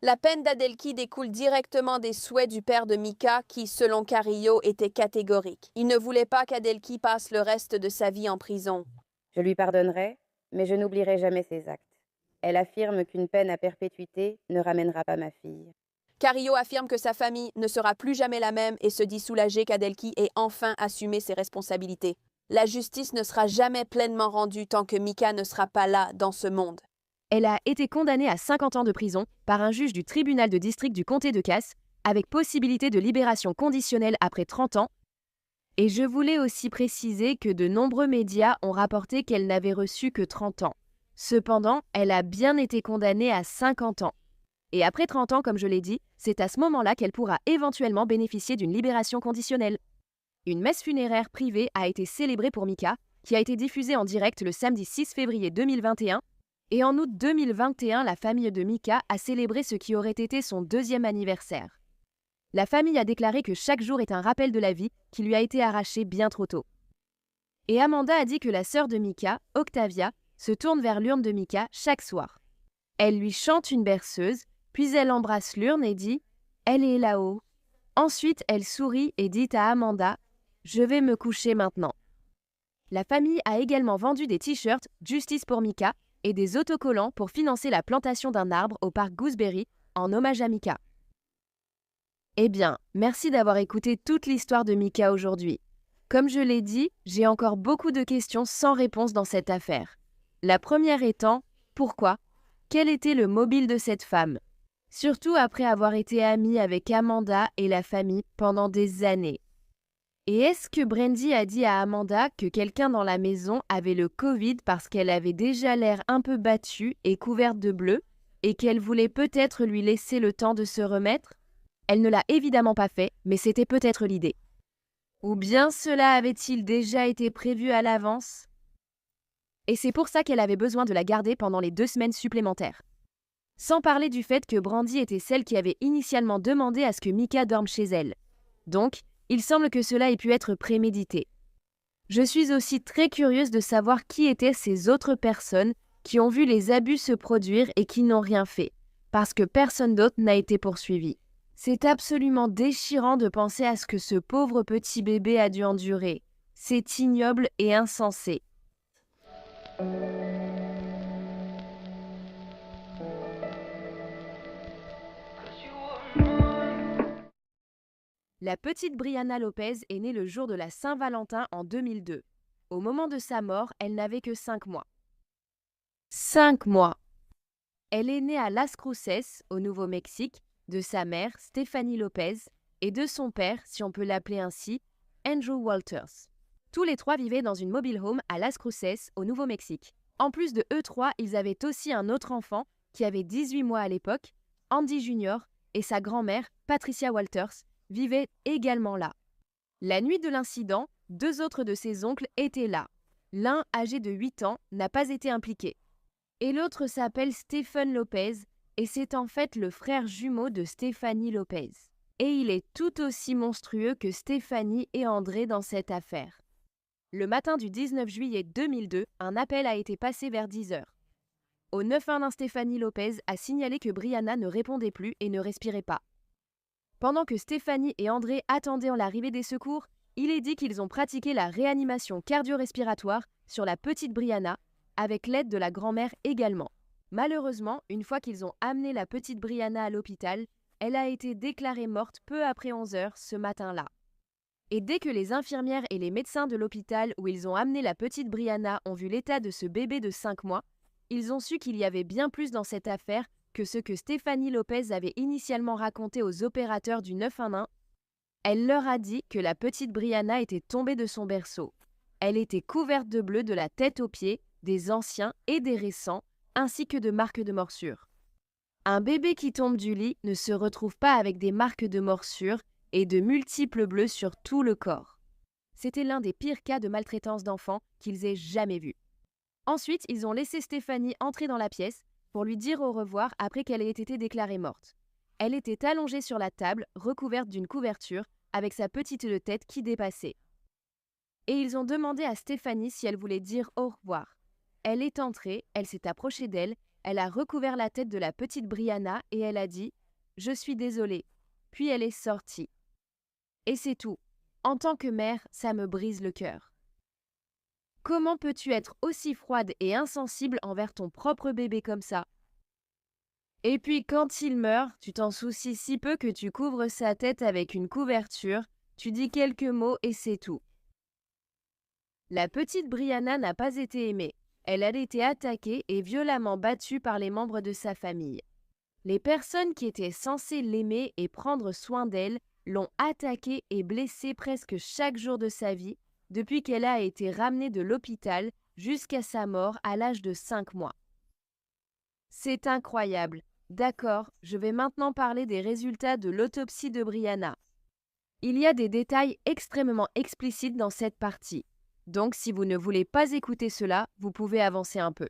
La peine d'Adelky découle directement des souhaits du père de Mika qui, selon Carrillo, était catégorique. Il ne voulait pas qu'Adelky passe le reste de sa vie en prison. Je lui pardonnerai, mais je n'oublierai jamais ses actes. Elle affirme qu'une peine à perpétuité ne ramènera pas ma fille. Carrillo affirme que sa famille ne sera plus jamais la même et se dit soulagé qu'Adelky ait enfin assumé ses responsabilités. La justice ne sera jamais pleinement rendue tant que Mika ne sera pas là dans ce monde. Elle a été condamnée à 50 ans de prison par un juge du tribunal de district du comté de Cass, avec possibilité de libération conditionnelle après 30 ans. Et je voulais aussi préciser que de nombreux médias ont rapporté qu'elle n'avait reçu que 30 ans. Cependant, elle a bien été condamnée à 50 ans. Et après 30 ans, comme je l'ai dit, c'est à ce moment-là qu'elle pourra éventuellement bénéficier d'une libération conditionnelle. Une messe funéraire privée a été célébrée pour Mika, qui a été diffusée en direct le samedi 6 février 2021. Et en août 2021, la famille de Mika a célébré ce qui aurait été son 2e anniversaire. La famille a déclaré que chaque jour est un rappel de la vie qui lui a été arrachée bien trop tôt. Et Amanda a dit que la sœur de Mika, Octavia, se tourne vers l'urne de Mika chaque soir. Elle lui chante une berceuse, puis elle embrasse l'urne et dit « Elle est là-haut ». Ensuite, elle sourit et dit à Amanda « Je vais me coucher maintenant ». La famille a également vendu des t-shirts « Justice pour Mika » et des autocollants pour financer la plantation d'un arbre au parc Gooseberry en hommage à Mika. Eh bien, merci d'avoir écouté toute l'histoire de Mika aujourd'hui. Comme je l'ai dit, j'ai encore beaucoup de questions sans réponse dans cette affaire. La première étant, pourquoi? Quel était le mobile de cette femme? Surtout après avoir été amie avec Amanda et la famille pendant des années. Et est-ce que Brandy a dit à Amanda que quelqu'un dans la maison avait le Covid parce qu'elle avait déjà l'air un peu battue et couverte de bleu et qu'elle voulait peut-être lui laisser le temps de se remettre? Elle ne l'a évidemment pas fait, mais c'était peut-être l'idée. Ou bien cela avait-il déjà été prévu à l'avance? Et c'est pour ça qu'elle avait besoin de la garder pendant les 2 semaines supplémentaires. Sans parler du fait que Brandy était celle qui avait initialement demandé à ce que Mika dorme chez elle. Donc, il semble que cela ait pu être prémédité. Je suis aussi très curieuse de savoir qui étaient ces autres personnes qui ont vu les abus se produire et qui n'ont rien fait, parce que personne d'autre n'a été poursuivi. C'est absolument déchirant de penser à ce que ce pauvre petit bébé a dû endurer. C'est ignoble et insensé. La petite Brianna Lopez est née le jour de la Saint-Valentin en 2002. Au moment de sa mort, elle n'avait que 5 mois. 5 mois! Elle est née à Las Cruces, au Nouveau-Mexique, de sa mère, Stephanie Lopez, et de son père, si on peut l'appeler ainsi, Andrew Walters. Tous les 3 vivaient dans une mobile home à Las Cruces, au Nouveau-Mexique. En plus de eux 3, ils avaient aussi un autre enfant, qui avait 18 mois à l'époque, Andy Jr., et sa grand-mère, Patricia Walters, vivaient également là. La nuit de l'incident, 2 autres de ses oncles étaient là. L'un, âgé de 8 ans, n'a pas été impliqué. Et l'autre s'appelle Stephen Lopez, et c'est en fait le frère jumeau de Stephanie Lopez. Et il est tout aussi monstrueux que Stephanie et André dans cette affaire. Le matin du 19 juillet 2002, un appel a été passé vers 10 h. Au 911, Stéphanie Lopez a signalé que Brianna ne répondait plus et ne respirait pas. Pendant que Stéphanie et André attendaient l'arrivée des secours, il est dit qu'ils ont pratiqué la réanimation cardio-respiratoire sur la petite Brianna, avec l'aide de la grand-mère également. Malheureusement, une fois qu'ils ont amené la petite Brianna à l'hôpital, elle a été déclarée morte peu après 11 heures ce matin-là. Et dès que les infirmières et les médecins de l'hôpital où ils ont amené la petite Brianna ont vu l'état de ce bébé de 5 mois, ils ont su qu'il y avait bien plus dans cette affaire que ce que Stéphanie Lopez avait initialement raconté aux opérateurs du 911. Elle leur a dit que la petite Brianna était tombée de son berceau. Elle était couverte de bleu de la tête aux pieds, des anciens et des récents, ainsi que de marques de morsures. Un bébé qui tombe du lit ne se retrouve pas avec des marques de morsures et de multiples bleus sur tout le corps. C'était l'un des pires cas de maltraitance d'enfants qu'ils aient jamais vus. Ensuite, ils ont laissé Stéphanie entrer dans la pièce pour lui dire au revoir après qu'elle ait été déclarée morte. Elle était allongée sur la table, recouverte d'une couverture, avec sa petite tête qui dépassait. Et ils ont demandé à Stéphanie si elle voulait dire au revoir. Elle est entrée, elle s'est approchée d'elle, elle a recouvert la tête de la petite Brianna et elle a dit « Je suis désolée ». Puis elle est sortie. Et c'est tout. En tant que mère, ça me brise le cœur. Comment peux-tu être aussi froide et insensible envers ton propre bébé comme ça? Et puis quand il meurt, tu t'en soucies si peu que tu couvres sa tête avec une couverture, tu dis quelques mots et c'est tout. La petite Brianna n'a pas été aimée. Elle a été attaquée et violemment battue par les membres de sa famille. Les personnes qui étaient censées l'aimer et prendre soin d'elle l'ont attaquée et blessée presque chaque jour de sa vie depuis qu'elle a été ramenée de l'hôpital jusqu'à sa mort à l'âge de 5 mois. C'est incroyable. D'accord, je vais maintenant parler des résultats de l'autopsie de Brianna. Il y a des détails extrêmement explicites dans cette partie. Donc si vous ne voulez pas écouter cela, vous pouvez avancer un peu.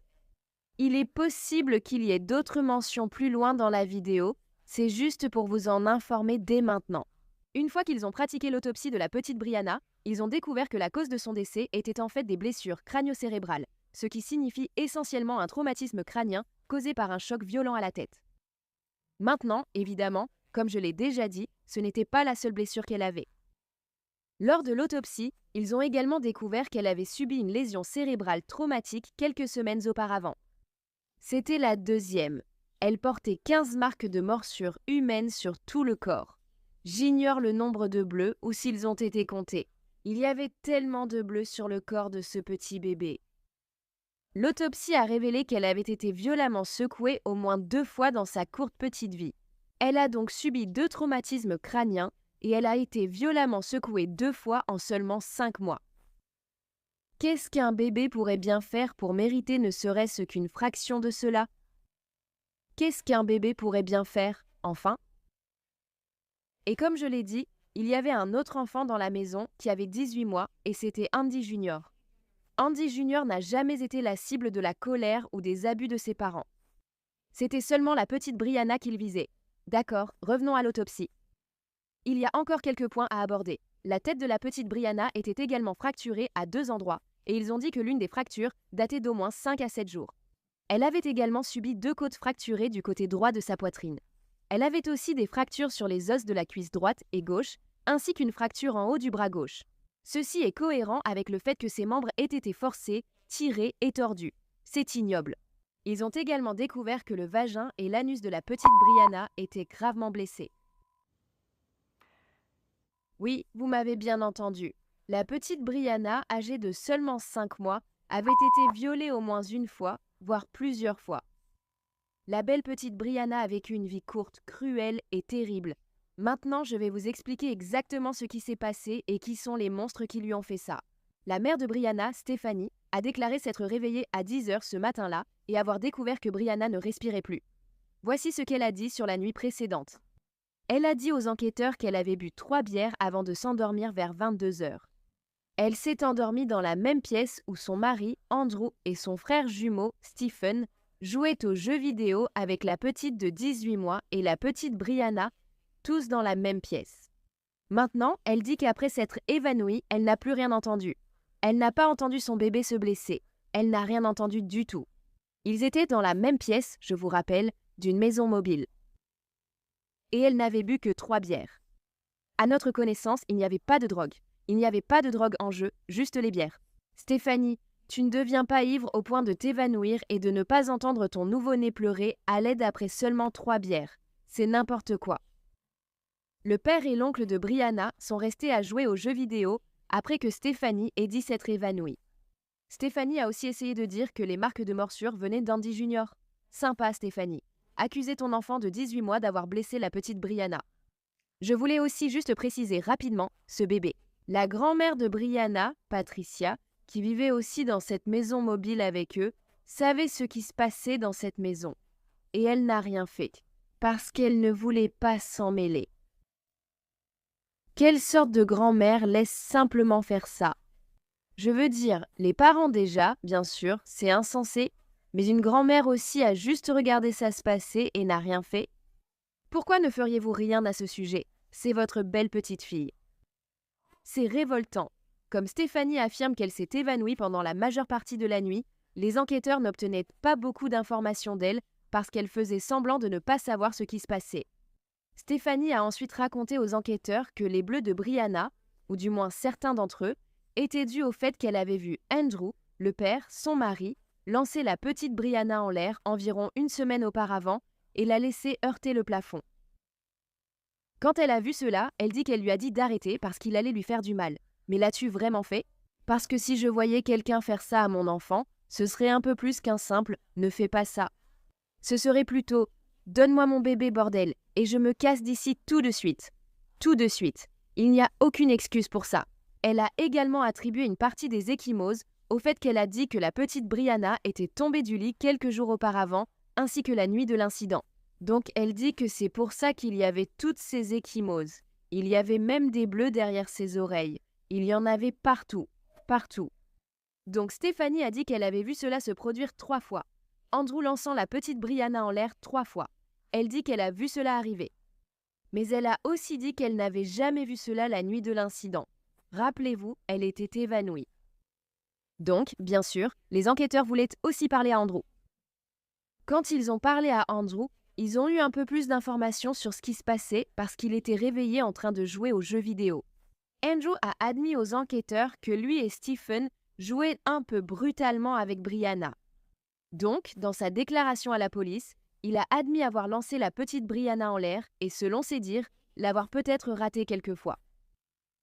Il est possible qu'il y ait d'autres mentions plus loin dans la vidéo, c'est juste pour vous en informer dès maintenant. Une fois qu'ils ont pratiqué l'autopsie de la petite Brianna, ils ont découvert que la cause de son décès était en fait des blessures crânio-cérébrales, ce qui signifie essentiellement un traumatisme crânien causé par un choc violent à la tête. Maintenant, évidemment, comme je l'ai déjà dit, ce n'était pas la seule blessure qu'elle avait. Lors de l'autopsie, ils ont également découvert qu'elle avait subi une lésion cérébrale traumatique quelques semaines auparavant. C'était la deuxième. Elle portait 15 marques de morsures humaines sur tout le corps. J'ignore le nombre de bleus ou s'ils ont été comptés. Il y avait tellement de bleus sur le corps de ce petit bébé. L'autopsie a révélé qu'elle avait été violemment secouée au moins 2 fois dans sa courte petite vie. Elle a donc subi 2 traumatismes crâniens et elle a été violemment secouée 2 fois en seulement 5 mois. Qu'est-ce qu'un bébé pourrait bien faire pour mériter ne serait-ce qu'une fraction de cela? Qu'est-ce qu'un bébé pourrait bien faire, enfin? Et comme je l'ai dit, il y avait un autre enfant dans la maison qui avait 18 mois et c'était Andy Jr. Andy Jr. n'a jamais été la cible de la colère ou des abus de ses parents. C'était seulement la petite Brianna qu'il visait. D'accord, revenons à l'autopsie. Il y a encore quelques points à aborder. La tête de la petite Brianna était également fracturée à 2 endroits, et ils ont dit que l'une des fractures datait d'au moins 5 à 7 jours. Elle avait également subi 2 côtes fracturées du côté droit de sa poitrine. Elle avait aussi des fractures sur les os de la cuisse droite et gauche, ainsi qu'une fracture en haut du bras gauche. Ceci est cohérent avec le fait que ses membres aient été forcés, tirés et tordus. C'est ignoble. Ils ont également découvert que le vagin et l'anus de la petite Brianna étaient gravement blessés. Oui, vous m'avez bien entendu. La petite Brianna, âgée de seulement 5 mois, avait été violée au moins une fois, voire plusieurs fois. La belle petite Brianna a vécu une vie courte, cruelle et terrible. Maintenant, je vais vous expliquer exactement ce qui s'est passé et qui sont les monstres qui lui ont fait ça. La mère de Brianna, Stéphanie, a déclaré s'être réveillée à 10 h ce matin-là et avoir découvert que Brianna ne respirait plus. Voici ce qu'elle a dit sur la nuit précédente. Elle a dit aux enquêteurs qu'elle avait bu 3 bières avant de s'endormir vers 22 h. Elle s'est endormie dans la même pièce où son mari, Andrew, et son frère jumeau, Stephen, jouaient aux jeux vidéo avec la petite de 18 mois et la petite Brianna, tous dans la même pièce. Maintenant, elle dit qu'après s'être évanouie, elle n'a plus rien entendu. Elle n'a pas entendu son bébé se blesser. Elle n'a rien entendu du tout. Ils étaient dans la même pièce, je vous rappelle, d'une maison mobile. Et elle n'avait bu que 3 bières. À notre connaissance, il n'y avait pas de drogue. Il n'y avait pas de drogue en jeu, juste les bières. Stéphanie, tu ne deviens pas ivre au point de t'évanouir et de ne pas entendre ton nouveau-né pleurer à l'aide après seulement 3 bières. C'est n'importe quoi. Le père et l'oncle de Brianna sont restés à jouer aux jeux vidéo après que Stéphanie ait dit s'être évanouie. Stéphanie a aussi essayé de dire que les marques de morsure venaient d'Andy Junior. Sympa, Stéphanie. Accuser ton enfant de 18 mois d'avoir blessé la petite Brianna. Je voulais aussi juste préciser rapidement ce bébé. La grand-mère de Brianna, Patricia, qui vivait aussi dans cette maison mobile avec eux, savait ce qui se passait dans cette maison. Et elle n'a rien fait, parce qu'elle ne voulait pas s'en mêler. Quelle sorte de grand-mère laisse simplement faire ça? Je veux dire, les parents déjà, bien sûr, c'est insensé, mais une grand-mère aussi a juste regardé ça se passer et n'a rien fait. Pourquoi ne feriez-vous rien à ce sujet? C'est votre belle petite fille. C'est révoltant. Comme Stéphanie affirme qu'elle s'est évanouie pendant la majeure partie de la nuit, les enquêteurs n'obtenaient pas beaucoup d'informations d'elle parce qu'elle faisait semblant de ne pas savoir ce qui se passait. Stéphanie a ensuite raconté aux enquêteurs que les bleus de Brianna, ou du moins certains d'entre eux, étaient dus au fait qu'elle avait vu Andrew, le père, son mari, lancer la petite Brianna en l'air environ 1 semaine auparavant et la laisser heurter le plafond. Quand elle a vu cela, elle dit qu'elle lui a dit d'arrêter parce qu'il allait lui faire du mal. Mais l'as-tu vraiment fait? Parce que si je voyais quelqu'un faire ça à mon enfant, ce serait un peu plus qu'un simple « ne fais pas ça ». Ce serait plutôt « donne-moi mon bébé, bordel, et je me casse d'ici tout de suite ». Tout de suite. Il n'y a aucune excuse pour ça. Elle a également attribué une partie des ecchymoses au fait qu'elle a dit que la petite Brianna était tombée du lit quelques jours auparavant, ainsi que la nuit de l'incident. Donc elle dit que c'est pour ça qu'il y avait toutes ces ecchymoses. Il y avait même des bleus derrière ses oreilles. Il y en avait partout. Partout. Donc Stéphanie a dit qu'elle avait vu cela se produire 3 fois. Andrew lançant la petite Brianna en l'air 3 fois. Elle dit qu'elle a vu cela arriver. Mais elle a aussi dit qu'elle n'avait jamais vu cela la nuit de l'incident. Rappelez-vous, elle était évanouie. Donc, bien sûr, les enquêteurs voulaient aussi parler à Andrew. Quand ils ont parlé à Andrew, ils ont eu un peu plus d'informations sur ce qui se passait parce qu'il était réveillé en train de jouer aux jeux vidéo. Andrew a admis aux enquêteurs que lui et Stephen jouaient un peu brutalement avec Brianna. Donc, dans sa déclaration à la police, il a admis avoir lancé la petite Brianna en l'air et, selon ses dires, l'avoir peut-être ratée quelques fois.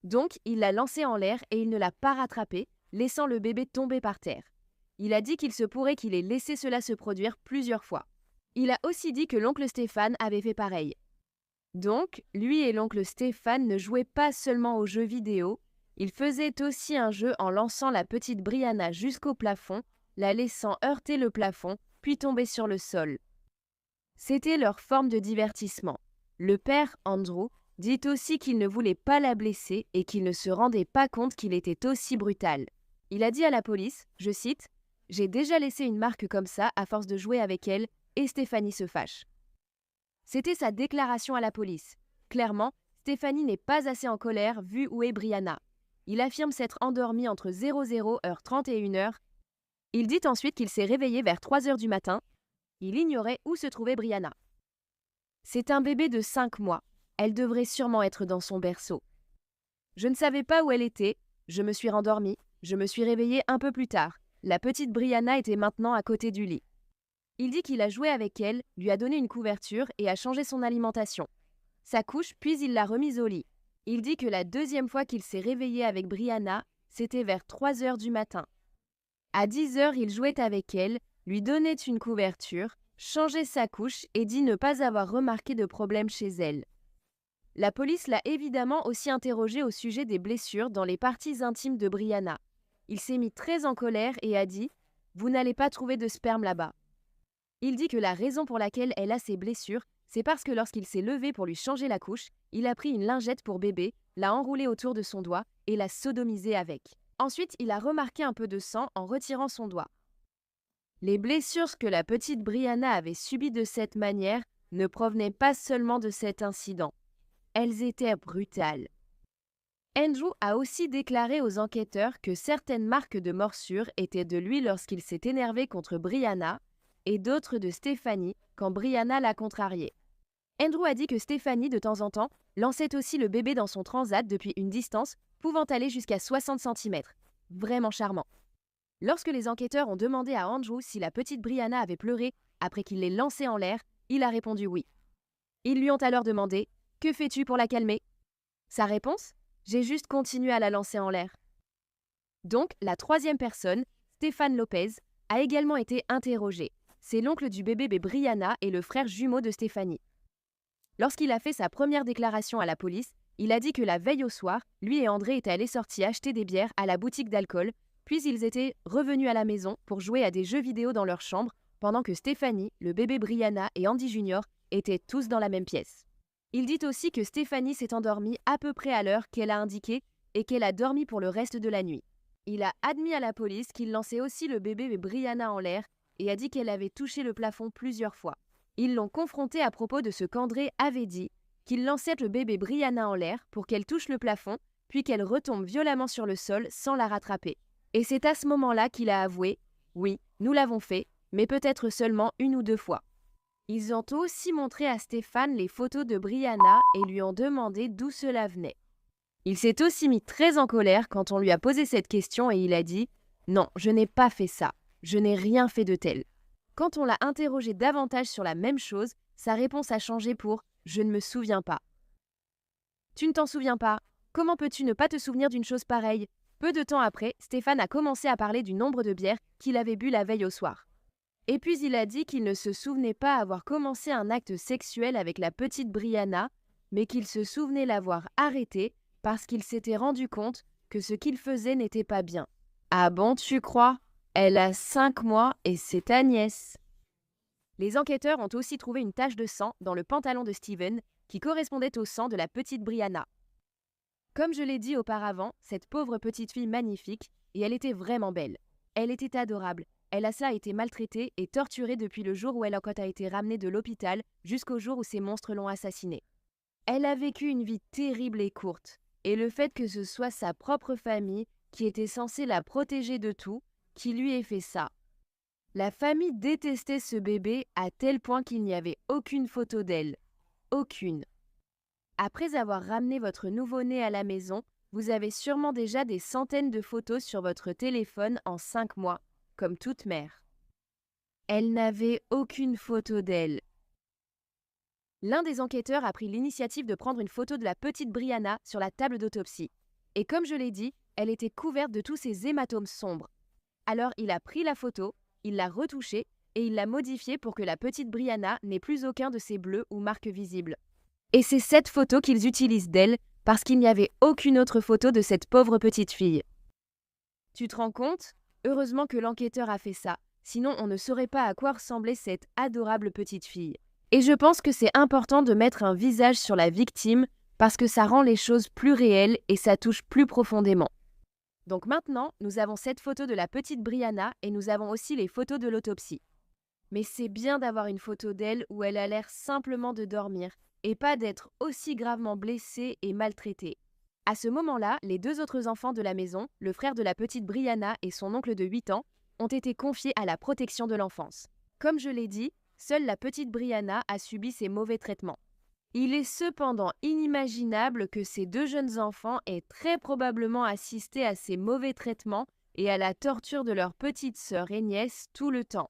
Donc, il l'a lancée en l'air et il ne l'a pas rattrapée, laissant le bébé tomber par terre. Il a dit qu'il se pourrait qu'il ait laissé cela se produire plusieurs fois. Il a aussi dit que l'oncle Stéphane avait fait pareil. Donc, lui et l'oncle Stéphane ne jouaient pas seulement aux jeux vidéo, ils faisaient aussi un jeu en lançant la petite Brianna jusqu'au plafond, la laissant heurter le plafond, puis tomber sur le sol. C'était leur forme de divertissement. Le père, Andrew, dit aussi qu'il ne voulait pas la blesser et qu'il ne se rendait pas compte qu'il était aussi brutal. Il a dit à la police, je cite, « J'ai déjà laissé une marque comme ça à force de jouer avec elle et Stéphanie se fâche. » C'était sa déclaration à la police. Clairement, Stéphanie n'est pas assez en colère vu où est Brianna. Il affirme s'être endormi entre 00h30 et 1h. Il dit ensuite qu'il s'est réveillé vers 3h du matin. Il ignorait où se trouvait Brianna. C'est un bébé de 5 mois. Elle devrait sûrement être dans son berceau. Je ne savais pas où elle était. Je me suis rendormie. Je me suis réveillée un peu plus tard. La petite Brianna était maintenant à côté du lit. Il dit qu'il a joué avec elle, lui a donné une couverture et a changé son alimentation. Sa couche, puis il l'a remise au lit. Il dit que la 2e fois qu'il s'est réveillé avec Brianna, c'était vers 3h du matin. À 10h, il jouait avec elle, lui donnait une couverture, changeait sa couche et dit ne pas avoir remarqué de problème chez elle. La police l'a évidemment aussi interrogé au sujet des blessures dans les parties intimes de Brianna. Il s'est mis très en colère et a dit « Vous n'allez pas trouver de sperme là-bas ». Il dit que la raison pour laquelle elle a ces blessures, c'est parce que lorsqu'il s'est levé pour lui changer la couche, il a pris une lingette pour bébé, l'a enroulée autour de son doigt et l'a sodomisée avec. Ensuite, il a remarqué un peu de sang en retirant son doigt. Les blessures que la petite Brianna avait subies de cette manière ne provenaient pas seulement de cet incident. Elles étaient brutales. Andrew a aussi déclaré aux enquêteurs que certaines marques de morsures étaient de lui lorsqu'il s'est énervé contre Brianna, et d'autres de Stephanie quand Brianna l'a contrariée. Andrew a dit que Stephanie, de temps en temps, lançait aussi le bébé dans son transat depuis une distance pouvant aller jusqu'à 60 cm. Vraiment charmant. Lorsque les enquêteurs ont demandé à Andrew si la petite Brianna avait pleuré après qu'il l'ait lancée en l'air, il a répondu oui. Ils lui ont alors demandé « Que fais-tu pour la calmer ?» Sa réponse ? « J'ai juste continué à la lancer en l'air. » Donc, la troisième personne, Stéphane Lopez, a également été interrogé. C'est l'oncle du bébé Brianna et le frère jumeau de Stéphanie. Lorsqu'il a fait sa première déclaration à la police, il a dit que la veille au soir, lui et André étaient allés sortir acheter des bières à la boutique d'alcool, puis ils étaient revenus à la maison pour jouer à des jeux vidéo dans leur chambre, pendant que Stéphanie, le bébé Brianna et Andy Jr. étaient tous dans la même pièce. Il dit aussi que Stéphanie s'est endormie à peu près à l'heure qu'elle a indiquée et qu'elle a dormi pour le reste de la nuit. Il a admis à la police qu'il lançait aussi le bébé Brianna en l'air et a dit qu'elle avait touché le plafond plusieurs fois. Ils l'ont confronté à propos de ce qu'André avait dit, qu'il lançait le bébé Brianna en l'air pour qu'elle touche le plafond, puis qu'elle retombe violemment sur le sol sans la rattraper. Et c'est à ce moment-là qu'il a avoué « Oui, nous l'avons fait, mais peut-être seulement une ou deux fois. » Ils ont aussi montré à Stéphane les photos de Brianna et lui ont demandé d'où cela venait. Il s'est aussi mis très en colère quand on lui a posé cette question et il a dit « Non, je n'ai pas fait ça, je n'ai rien fait de tel. » Quand on l'a interrogé davantage sur la même chose, sa réponse a changé pour « Je ne me souviens pas. » Tu ne t'en souviens pas? Comment peux-tu ne pas te souvenir d'une chose pareille? Peu de temps après, Stéphane a commencé à parler du nombre de bières qu'il avait bu la veille au soir. Et puis il a dit qu'il ne se souvenait pas avoir commencé un acte sexuel avec la petite Brianna, mais qu'il se souvenait l'avoir arrêtée parce qu'il s'était rendu compte que ce qu'il faisait n'était pas bien. Ah bon, tu crois? Elle a 5 mois et c'est ta nièce. Les enquêteurs ont aussi trouvé une tache de sang dans le pantalon de Steven qui correspondait au sang de la petite Brianna. Comme je l'ai dit auparavant, cette pauvre petite fille magnifique, et elle était vraiment belle. Elle était adorable. Elle a ça été maltraitée et torturée depuis le jour où Ellicott a été ramenée de l'hôpital jusqu'au jour où ces monstres l'ont assassinée. Elle a vécu une vie terrible et courte, et le fait que ce soit sa propre famille, qui était censée la protéger de tout, qui lui ait fait ça. La famille détestait ce bébé à tel point qu'il n'y avait aucune photo d'elle. Aucune. Après avoir ramené votre nouveau-né à la maison, vous avez sûrement déjà des centaines de photos sur votre téléphone en 5 mois. Comme toute mère. Elle n'avait aucune photo d'elle. L'un des enquêteurs a pris l'initiative de prendre une photo de la petite Brianna sur la table d'autopsie. Et comme je l'ai dit, elle était couverte de tous ces hématomes sombres. Alors il a pris la photo, il l'a retouchée et il l'a modifiée pour que la petite Brianna n'ait plus aucun de ces bleus ou marques visibles. Et c'est cette photo qu'ils utilisent d'elle parce qu'il n'y avait aucune autre photo de cette pauvre petite fille. Tu te rends compte ? Heureusement que l'enquêteur a fait ça, sinon on ne saurait pas à quoi ressemblait cette adorable petite fille. Et je pense que c'est important de mettre un visage sur la victime parce que ça rend les choses plus réelles et ça touche plus profondément. Donc maintenant, nous avons cette photo de la petite Brianna et nous avons aussi les photos de l'autopsie. Mais c'est bien d'avoir une photo d'elle où elle a l'air simplement de dormir et pas d'être aussi gravement blessée et maltraitée. À ce moment-là, les 2 autres enfants de la maison, le frère de la petite Brianna et son oncle de 8 ans, ont été confiés à la protection de l'enfance. Comme je l'ai dit, seule la petite Brianna a subi ces mauvais traitements. Il est cependant inimaginable que ces 2 jeunes enfants aient très probablement assisté à ces mauvais traitements et à la torture de leur petite sœur et nièce tout le temps.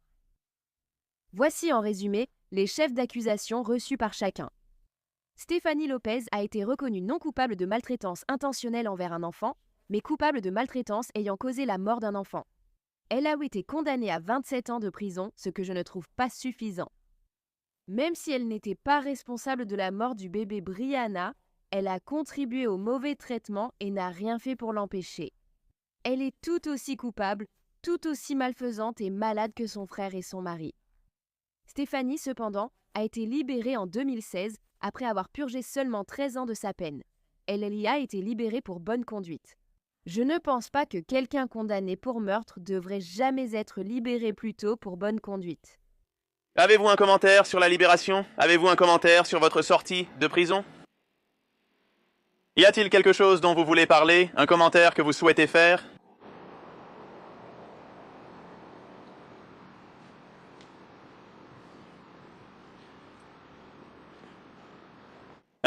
Voici en résumé les chefs d'accusation reçus par chacun. Stephanie Lopez a été reconnue non coupable de maltraitance intentionnelle envers un enfant, mais coupable de maltraitance ayant causé la mort d'un enfant. Elle a été condamnée à 27 ans de prison, ce que je ne trouve pas suffisant. Même si elle n'était pas responsable de la mort du bébé Brianna, elle a contribué au mauvais traitement et n'a rien fait pour l'empêcher. Elle est tout aussi coupable, tout aussi malfaisante et malade que son frère et son mari. Stephanie, cependant, a été libérée en 2016 après avoir purgé seulement 13 ans de sa peine. Elle y a été libérée pour bonne conduite. Je ne pense pas que quelqu'un condamné pour meurtre devrait jamais être libéré plus tôt pour bonne conduite. Avez-vous un commentaire sur la libération? Avez-vous un commentaire sur votre sortie de prison? Y a-t-il quelque chose dont vous voulez parler? Un commentaire que vous souhaitez faire?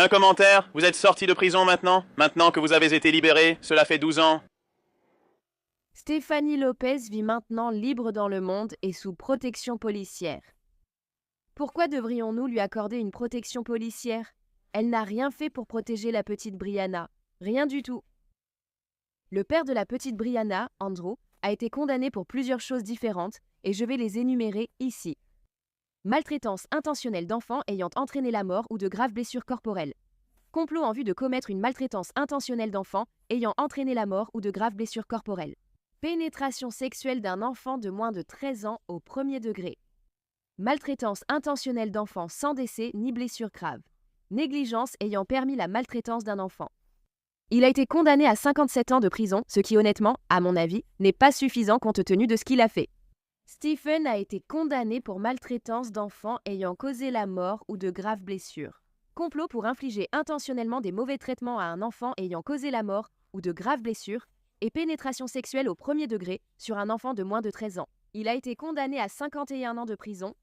Un commentaire? Vous êtes sorti de prison maintenant? Maintenant que vous avez été libéré, cela fait 12 ans. Stéphanie Lopez vit maintenant libre dans le monde et sous protection policière. Pourquoi devrions-nous lui accorder une protection policière? Elle n'a rien fait pour protéger la petite Brianna. Rien du tout. Le père de la petite Brianna, Andrew, a été condamné pour plusieurs choses différentes et je vais les énumérer ici. Maltraitance intentionnelle d'enfants ayant entraîné la mort ou de graves blessures corporelles. Complot en vue de commettre une maltraitance intentionnelle d'enfants ayant entraîné la mort ou de graves blessures corporelles. Pénétration sexuelle d'un enfant de moins de 13 ans au premier degré. Maltraitance intentionnelle d'enfants sans décès ni blessures graves. Négligence ayant permis la maltraitance d'un enfant. Il a été condamné à 57 ans de prison, ce qui honnêtement, à mon avis, n'est pas suffisant compte tenu de ce qu'il a fait. Stephen a été condamné pour maltraitance d'enfants ayant causé la mort ou de graves blessures. Complot pour infliger intentionnellement des mauvais traitements à un enfant ayant causé la mort ou de graves blessures et pénétration sexuelle au premier degré sur un enfant de moins de 13 ans. Il a été condamné à 51 ans de prison.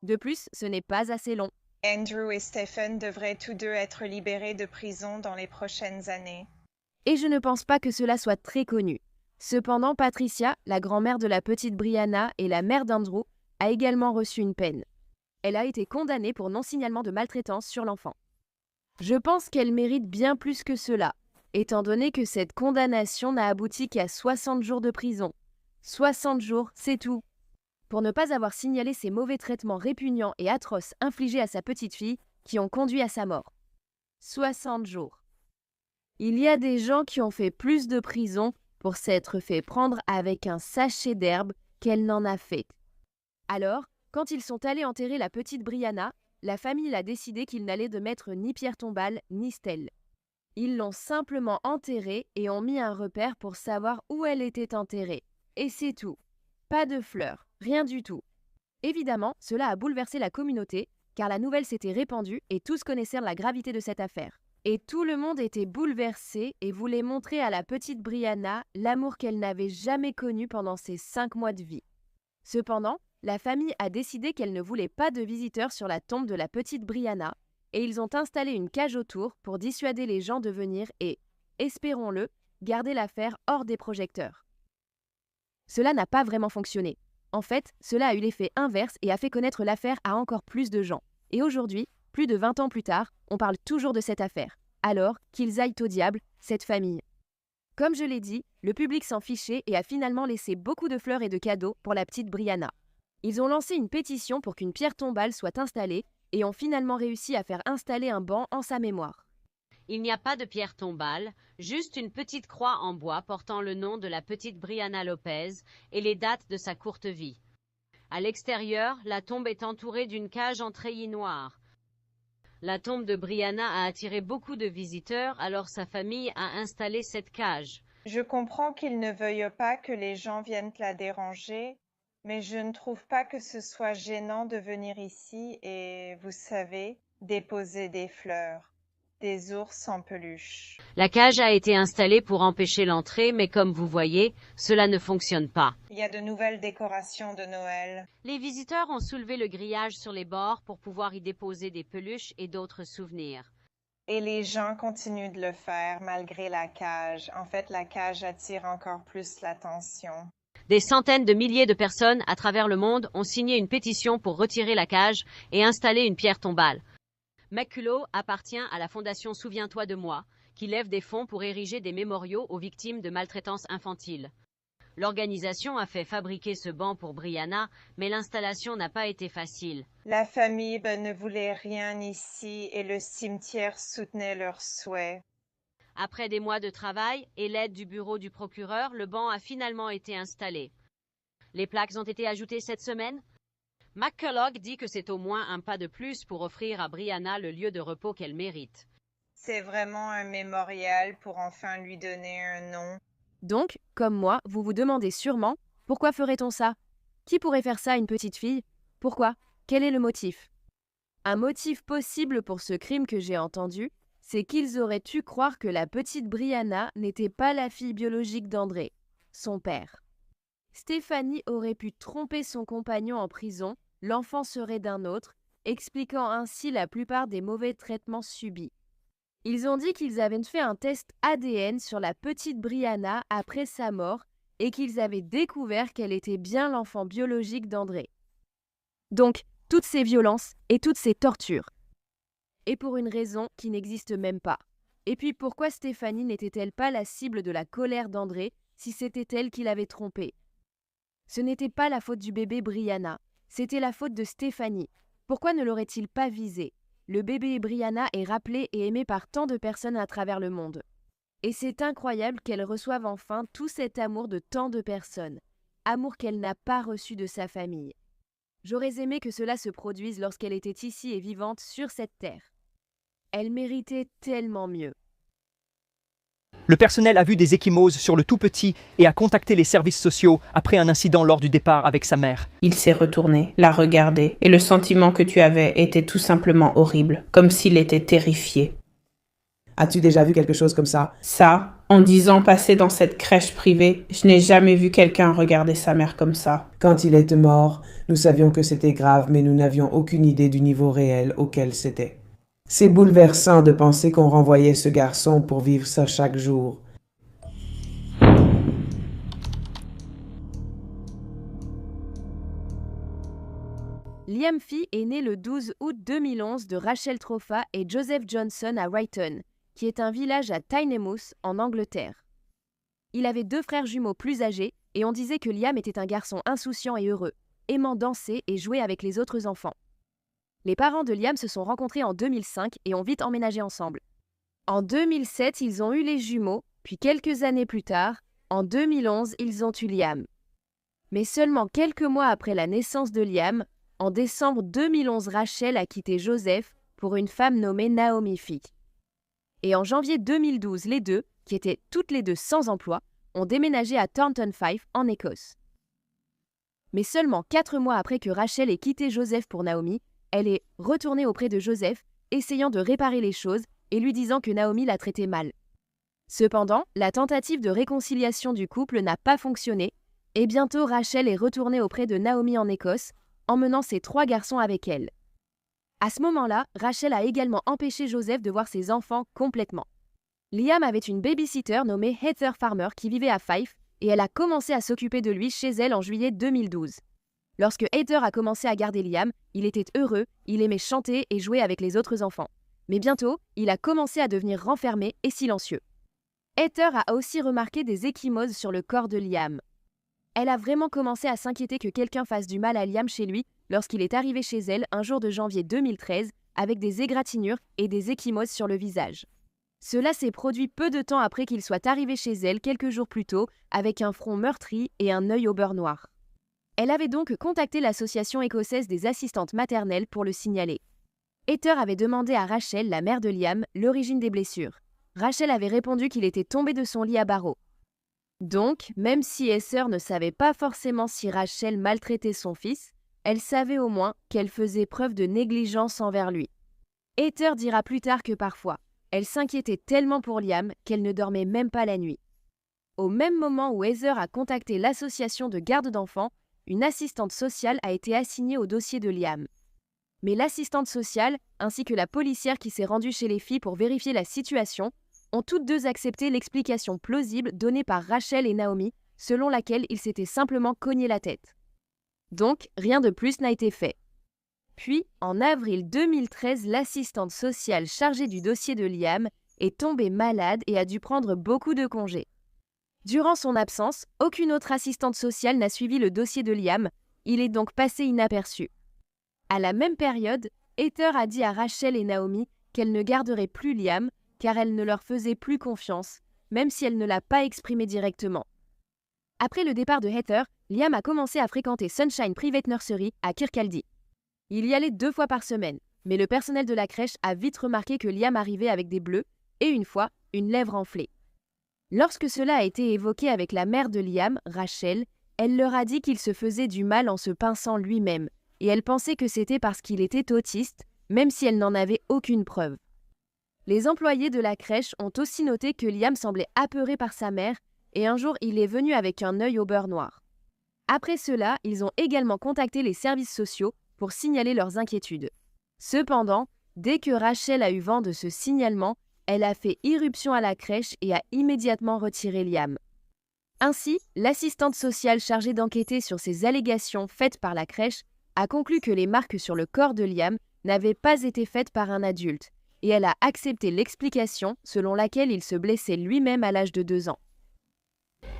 De plus, ce n'est pas assez long. Andrew et Stephen devraient tous deux être libérés de prison dans les prochaines années. Et je ne pense pas que cela soit très connu. Cependant, Patricia, la grand-mère de la petite Brianna et la mère d'Andrew, a également reçu une peine. Elle a été condamnée pour non-signalement de maltraitance sur l'enfant. Je pense qu'elle mérite bien plus que cela, étant donné que cette condamnation n'a abouti qu'à 60 jours de prison. 60 jours, c'est tout. Pour ne pas avoir signalé ces mauvais traitements répugnants et atroces infligés à sa petite fille qui ont conduit à sa mort. 60 jours. Il y a des gens qui ont fait plus de prison pour s'être fait prendre avec un sachet d'herbe qu'elle n'en a fait. Alors, quand ils sont allés enterrer la petite Brianna, la famille a décidé qu'ils n'allaient de mettre ni pierre tombale ni stèle. Ils l'ont simplement enterrée et ont mis un repère pour savoir où elle était enterrée. Et c'est tout. Pas de fleurs, rien du tout. Évidemment, cela a bouleversé la communauté, car la nouvelle s'était répandue et tous connaissaient la gravité de cette affaire. Et tout le monde était bouleversé et voulait montrer à la petite Brianna l'amour qu'elle n'avait jamais connu pendant ses 5 mois de vie. Cependant, la famille a décidé qu'elle ne voulait pas de visiteurs sur la tombe de la petite Brianna, et ils ont installé une cage autour pour dissuader les gens de venir et, espérons-le, garder l'affaire hors des projecteurs. Cela n'a pas vraiment fonctionné. En fait, cela a eu l'effet inverse et a fait connaître l'affaire à encore plus de gens. Et aujourd'hui, plus de 20 ans plus tard, on parle toujours de cette affaire. Alors, qu'ils aillent au diable, cette famille. Comme je l'ai dit, le public s'en fichait et a finalement laissé beaucoup de fleurs et de cadeaux pour la petite Brianna. Ils ont lancé une pétition pour qu'une pierre tombale soit installée et ont finalement réussi à faire installer un banc en sa mémoire. Il n'y a pas de pierre tombale, juste une petite croix en bois portant le nom de la petite Brianna Lopez et les dates de sa courte vie. À l'extérieur, la tombe est entourée d'une cage en treillis noir. La tombe de Brianna a attiré beaucoup de visiteurs, alors sa famille a installé cette cage. Je comprends qu'ils ne veuillent pas que les gens viennent la déranger, mais je ne trouve pas que ce soit gênant de venir ici et, vous savez, déposer des fleurs. Des ours en peluche. La cage a été installée pour empêcher l'entrée, mais comme vous voyez, cela ne fonctionne pas. Il y a de nouvelles décorations de Noël. Les visiteurs ont soulevé le grillage sur les bords pour pouvoir y déposer des peluches et d'autres souvenirs. Et les gens continuent de le faire malgré la cage. En fait, la cage attire encore plus l'attention. Des centaines de milliers de personnes à travers le monde ont signé une pétition pour retirer la cage et installer une pierre tombale. McCullough appartient à la fondation Souviens-toi de moi, qui lève des fonds pour ériger des mémoriaux aux victimes de maltraitance infantile. L'organisation a fait fabriquer ce banc pour Brianna, mais l'installation n'a pas été facile. La famille ne voulait rien ici et le cimetière soutenait leurs souhaits. Après des mois de travail et l'aide du bureau du procureur, le banc a finalement été installé. Les plaques ont été ajoutées cette semaine. McCullough dit que c'est au moins un pas de plus pour offrir à Brianna le lieu de repos qu'elle mérite. C'est vraiment un mémorial pour enfin lui donner un nom. Donc, comme moi, vous vous demandez sûrement, pourquoi ferait-on ça? Qui pourrait faire ça à une petite fille? Pourquoi? Quel est le motif? Un motif possible pour ce crime que j'ai entendu, c'est qu'ils auraient pu croire que la petite Brianna n'était pas la fille biologique d'André, son père. Stéphanie aurait pu tromper son compagnon en prison, l'enfant serait d'un autre, expliquant ainsi la plupart des mauvais traitements subis. Ils ont dit qu'ils avaient fait un test ADN sur la petite Brianna après sa mort et qu'ils avaient découvert qu'elle était bien l'enfant biologique d'André. Donc, toutes ces violences et toutes ces tortures. Et pour une raison qui n'existe même pas. Et puis pourquoi Stéphanie n'était-elle pas la cible de la colère d'André si c'était elle qui l'avait trompée? Ce n'était pas la faute du bébé Brianna, c'était la faute de Stéphanie. Pourquoi ne l'aurait-il pas visée? Le bébé Brianna est rappelé et aimé par tant de personnes à travers le monde. Et c'est incroyable qu'elle reçoive enfin tout cet amour de tant de personnes. Amour qu'elle n'a pas reçu de sa famille. J'aurais aimé que cela se produise lorsqu'elle était ici et vivante sur cette terre. Elle méritait tellement mieux. Le personnel a vu des ecchymoses sur le tout petit et a contacté les services sociaux après un incident lors du départ avec sa mère. Il s'est retourné, l'a regardé, et le sentiment que tu avais était tout simplement horrible, comme s'il était terrifié. As-tu déjà vu quelque chose comme ça? Ça, en 10 ans passés dans cette crèche privée, je n'ai jamais vu quelqu'un regarder sa mère comme ça. Quand il était mort, nous savions que c'était grave, mais nous n'avions aucune idée du niveau réel auquel c'était. C'est bouleversant de penser qu'on renvoyait ce garçon pour vivre ça chaque jour. Liam Fee est né le 12 août 2011 de Rachel Tropha et Joseph Johnson à Wrighton, qui est un village à Tynemouth, en Angleterre. Il avait 2 frères jumeaux plus âgés et on disait que Liam était un garçon insouciant et heureux, aimant danser et jouer avec les autres enfants. Les parents de Liam se sont rencontrés en 2005 et ont vite emménagé ensemble. En 2007, ils ont eu les jumeaux, puis quelques années plus tard, en 2011, ils ont eu Liam. Mais seulement quelques mois après la naissance de Liam, en décembre 2011, Rachel a quitté Joseph pour une femme nommée Naomi Fee. Et en janvier 2012, les deux, qui étaient toutes les deux sans emploi, ont déménagé à Thornton Fife, en Écosse. Mais seulement 4 mois après que Rachel ait quitté Joseph pour Naomi, elle est retournée auprès de Joseph, essayant de réparer les choses et lui disant que Naomi la traitait mal. Cependant, la tentative de réconciliation du couple n'a pas fonctionné et bientôt Rachel est retournée auprès de Naomi en Écosse, emmenant ses 3 garçons avec elle. À ce moment-là, Rachel a également empêché Joseph de voir ses enfants complètement. Liam avait une babysitter nommée Heather Farmer qui vivait à Fife et elle a commencé à s'occuper de lui chez elle en juillet 2012. Lorsque Heather a commencé à garder Liam, il était heureux, il aimait chanter et jouer avec les autres enfants. Mais bientôt, il a commencé à devenir renfermé et silencieux. Heather a aussi remarqué des ecchymoses sur le corps de Liam. Elle a vraiment commencé à s'inquiéter que quelqu'un fasse du mal à Liam chez lui lorsqu'il est arrivé chez elle un jour de janvier 2013 avec des égratignures et des ecchymoses sur le visage. Cela s'est produit peu de temps après qu'il soit arrivé chez elle quelques jours plus tôt avec un front meurtri et un œil au beurre noir. Elle avait donc contacté l'association écossaise des assistantes maternelles pour le signaler. Heather avait demandé à Rachel, la mère de Liam, l'origine des blessures. Rachel avait répondu qu'il était tombé de son lit à barreaux. Donc, même si Heather ne savait pas forcément si Rachel maltraitait son fils, elle savait au moins qu'elle faisait preuve de négligence envers lui. Heather dira plus tard que parfois, elle s'inquiétait tellement pour Liam qu'elle ne dormait même pas la nuit. Au même moment où Heather a contacté l'association de garde d'enfants, une assistante sociale a été assignée au dossier de Liam. Mais l'assistante sociale, ainsi que la policière qui s'est rendue chez les filles pour vérifier la situation, ont toutes deux accepté l'explication plausible donnée par Rachel et Naomi, selon laquelle il s'était simplement cogné la tête. Donc, rien de plus n'a été fait. Puis, en avril 2013, l'assistante sociale chargée du dossier de Liam est tombée malade et a dû prendre beaucoup de congés. Durant son absence, aucune autre assistante sociale n'a suivi le dossier de Liam, il est donc passé inaperçu. À la même période, Heather a dit à Rachel et Naomi qu'elle ne garderait plus Liam car elle ne leur faisait plus confiance, même si elle ne l'a pas exprimé directement. Après le départ de Heather, Liam a commencé à fréquenter Sunshine Private Nursery à Kirkcaldy. Il y allait 2 fois par semaine, mais le personnel de la crèche a vite remarqué que Liam arrivait avec des bleus et une fois, une lèvre enflée. Lorsque cela a été évoqué avec la mère de Liam, Rachel, elle leur a dit qu'il se faisait du mal en se pinçant lui-même, et elle pensait que c'était parce qu'il était autiste, même si elle n'en avait aucune preuve. Les employés de la crèche ont aussi noté que Liam semblait apeuré par sa mère, et un jour il est venu avec un œil au beurre noir. Après cela, ils ont également contacté les services sociaux pour signaler leurs inquiétudes. Cependant, dès que Rachel a eu vent de ce signalement, elle a fait irruption à la crèche et a immédiatement retiré Liam. Ainsi, l'assistante sociale chargée d'enquêter sur ces allégations faites par la crèche a conclu que les marques sur le corps de Liam n'avaient pas été faites par un adulte, et elle a accepté l'explication selon laquelle il se blessait lui-même à l'âge de 2 ans.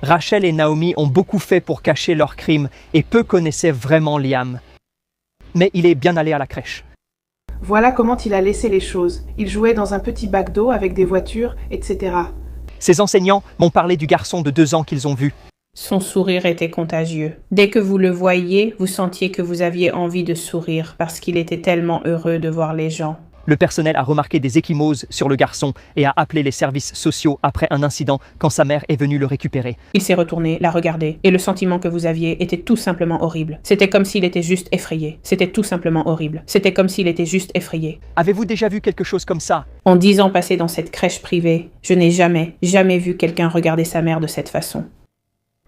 Rachel et Naomi ont beaucoup fait pour cacher leurs crimes et peu connaissaient vraiment Liam. Mais il est bien allé à la crèche. Voilà comment il a laissé les choses. Il jouait dans un petit bac d'eau avec des voitures, etc. Ses enseignants m'ont parlé du garçon de 2 ans qu'ils ont vu. Son sourire était contagieux. Dès que vous le voyiez, vous sentiez que vous aviez envie de sourire parce qu'il était tellement heureux de voir les gens. Le personnel a remarqué des ecchymoses sur le garçon et a appelé les services sociaux après un incident quand sa mère est venue le récupérer. Il s'est retourné, l'a regardé, et le sentiment que vous aviez était tout simplement horrible. C'était comme s'il était juste effrayé. C'était tout simplement horrible. C'était comme s'il était juste effrayé. Avez-vous déjà vu quelque chose comme ça? En 10 ans passés dans cette crèche privée, je n'ai jamais vu quelqu'un regarder sa mère de cette façon.